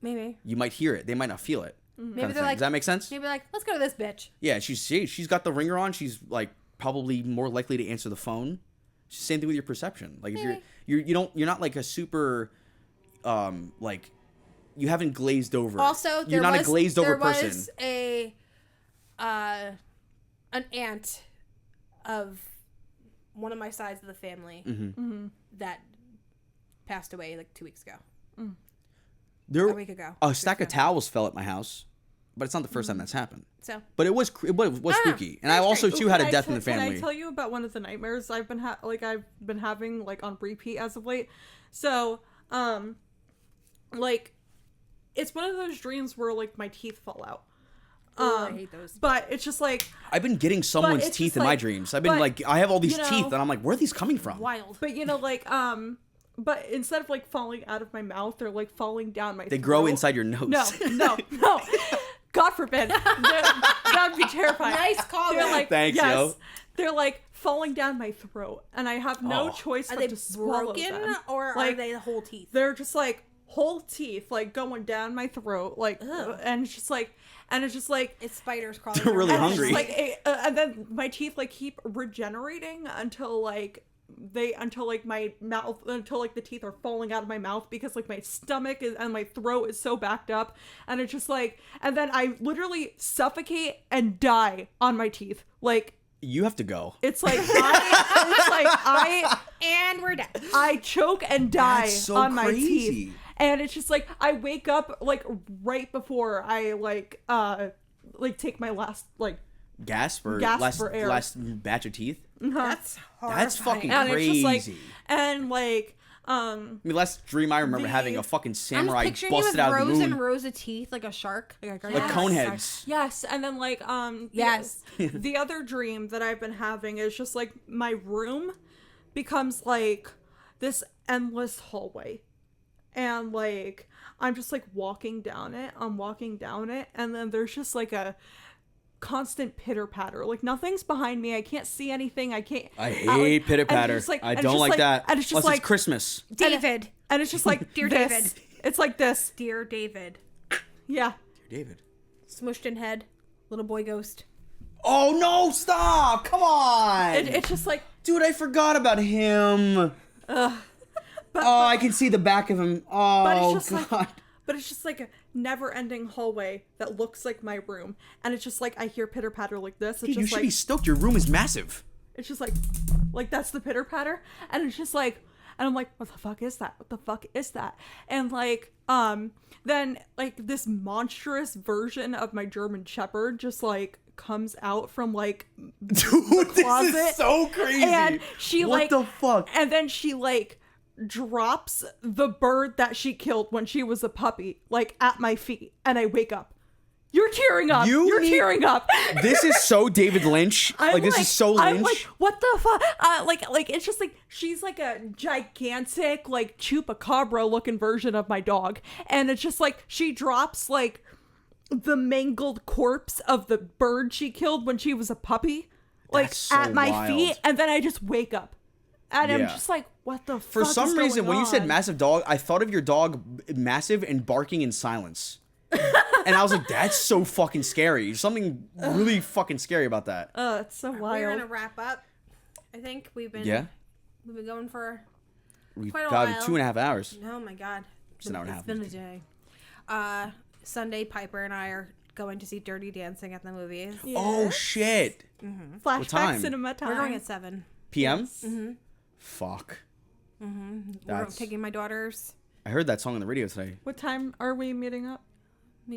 Maybe You might hear it. They might not feel it. maybe Kind of they're thing. like Does that make sense? maybe like let's go to this bitch. Yeah, she's got the ringer on. She's like probably more likely to answer the phone. Same thing with your perception. Like if you're not like a super, like you haven't glazed over. Also, you're not a glazed over person. was a an aunt of one of my sides of the family that passed away like 2 weeks ago. There, a week ago. a stack of towels fell at my house, but it's not the first time that's happened. So But it was spooky, and I also too had a death in the Can I family. tell you about one of the nightmares I've been having like on repeat as of late? So, like, it's one of those dreams where like my teeth fall out. I hate those. But it's just like, I've been getting someone's it's teeth just in my like- dreams. I've been but, like, I have all these you know, teeth, and I'm like, where are these coming from? Wild. but you know, like, but instead of like falling out of my mouth, they're like falling down my They grow throat. inside your nose. No. God forbid. That would be terrifying. Nice call. They're like, Thanks, yes, yo. they're like falling down my throat, and I have no Oh. choice Are but they to swallow broken them. or like, are they the whole teeth? They're just like whole teeth, like going down my throat, like, and it's just like, It's spiders crawling. They're really around. and it's hungry. just like, and then my teeth like keep regenerating until like my mouth, until like the teeth are falling out of my mouth because like my stomach is and my throat is so backed up, and it's just like, and then I literally suffocate and die on my teeth. Like, You have to go. it's like And we're done. I choke and die That's so on my crazy. teeth. And it's just like I wake up like right before I like take my last like Gasp or Gasp last for air. last batch of teeth. That's horrifying. That's fucking and crazy. it's just like and like I mean, last dream I remember having a fucking samurai busted out of the rows moon. and rows of teeth, like a shark, Like cone heads. Yes, and then like Yes. the other dream that I've been having is just like my room becomes like this endless hallway, and like I'm just like walking down it, and then there's just like a constant pitter patter. Like nothing's behind me. I can't see anything. I hate pitter patter. I don't like that. And it's just Unless like it's Christmas. David. And it's just like Dear this. David. It's like this. Dear David. Yeah. Dear David. Smushed in head. Little boy ghost. Oh no! Stop! Come on! It's just like, dude, I forgot about him. I can see the back of him. Oh but it's just God. but it's just like a never-ending hallway that looks like my room, and it's just like I hear pitter patter like this. It's Dude, just you should like be stoked. Your room is massive. it's just like that's the pitter patter, and it's just like, and I'm like, what the fuck is that? What the fuck is that? And like then like this monstrous version of my German Shepherd just like comes out from like Dude, closet, this is so crazy. and she what like the fuck? and then she like drops the bird that she killed when she was a puppy like at my feet, and I wake up. You're tearing up. You're tearing up. This is so David Lynch. This is so Lynch. I'm like, what the fuck? Like it's just like she's like a gigantic like chupacabra looking version of my dog, and it's just like she drops like the mangled corpse of the bird she killed when she was a puppy, like That's so at my wild. feet, and then I just wake up, and I'm Yeah. just like, what the fuck? For some is reason, going when you said on? massive dog, I thought of your dog massive and barking in silence. And I was like, that's so fucking scary. There's something really fucking scary about that. It's so We're wild. gonna wrap up. I think we've been going for We've quite a got while. 2.5 hours. oh my god. It's an hour and a half. It's been a day. Sunday, Piper and I are going to see Dirty Dancing at the movies. Oh shit. Flashback time? cinema time. We're going at 7. PM? Fuck. We're That's- taking my daughters. I heard that song on the radio today. What time are we meeting up?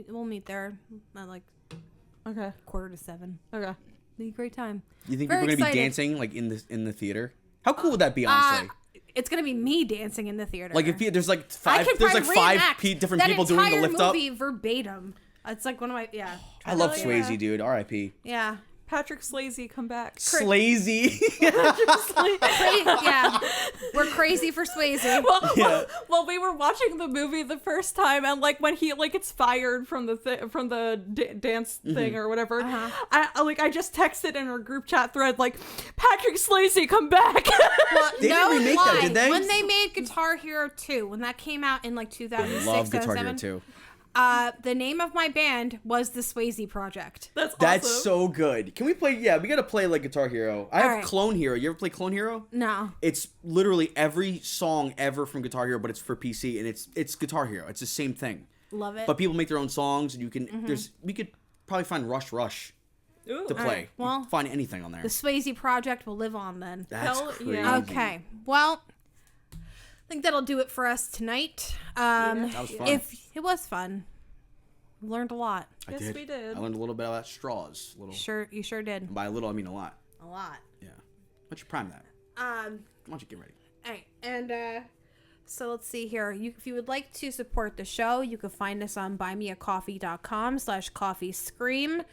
We'll meet there at like Okay. 6:45. Okay. Be a great time. You think Very people are gonna excited. be dancing like in the theater? How cool would that be, honestly? It's gonna be me dancing in the theater. Like if there's like I five, could there's like probably five reenact different that people doing the entire lift up. movie verbatim. It's like one of my I love yeah. Swayze, dude. R.I.P. Yeah. Patrick Swayze, come back. Slazy. Yeah. We're crazy for Swayze. Well, we were watching the movie the first time, and like when he like gets fired from the dance thing or whatever, I just texted in our group chat thread like, Patrick Swayze, come back. Well, They didn't remake that, did they? When they made Guitar Hero 2, when that came out in like 2006, Love Guitar Hero 2007, 2. the name of my band was the Swayze Project. That's That's so good. Can we play? Yeah, we gotta play like Guitar Hero. I have Alright. Clone Hero. You ever play Clone Hero? No. It's literally every song ever from Guitar Hero, but it's for PC, and it's Guitar Hero. It's the same thing. Love it. But people make their own songs, and you can. We could probably find Rush to play. Alright, well, You can find anything on there. the Swayze Project will live on then. That's Hell crazy. yeah. Okay. Well, I think that'll do it for us tonight. That was fun. If it was fun, we learned a lot. I Yes, did. we did. I learned a little bit about straws. You sure did. By a little, I mean a lot. A lot. Yeah. Why don't you prime that? Why don't you get ready? All right, and so let's see here. If you would like to support the show, you can find us on buymeacoffee.com/coffeescream.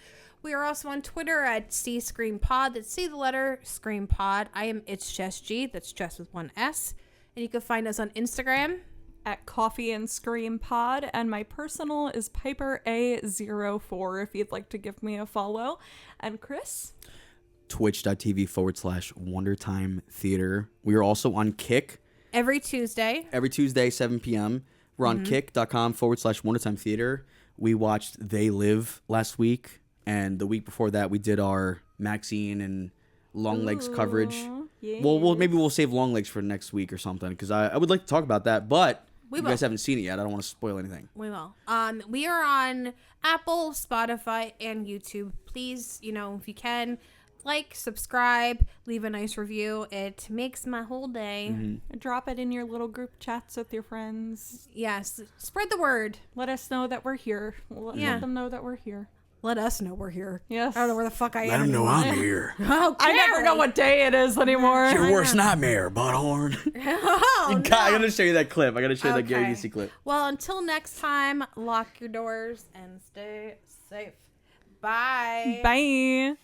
We are also on Twitter at cscreampod. That's C the letter Scream Pod. I am It's Just G. That's just with one S. And you can find us on Instagram. At Coffee and Scream Pod, and my personal is Piper A04 if you'd like to give me a follow. And Chris? Twitch.tv/WonderTime Theater. We are also on Kick Every Tuesday. every Tuesday, 7 p.m. We're on kick.com/WonderTime Theater. We watched They Live last week, and the week before that, we did our Maxine and Long Legs coverage. Yes. Well, maybe we'll save Long Legs for next week or something, because I would like to talk about that, but you will. guys haven't seen it yet. I don't want to spoil anything. We will. We are on Apple, Spotify, and YouTube. Please, if you can, like, subscribe, leave a nice review. It makes my whole day. Drop it in your little group chats with your friends. Yes. Spread the word. Let us know that we're here. Let Yeah. them know that we're here. let us know we're here. Yes. I don't know where the fuck I am. Let them know anymore. I'm here. Oh, I never know what day it is anymore. Your worst nightmare, butthorn. Oh, God, I gotta show you that clip. I gotta show you that Gary Okay. Busey clip. Well, until next time, lock your doors and stay safe. Bye. Bye.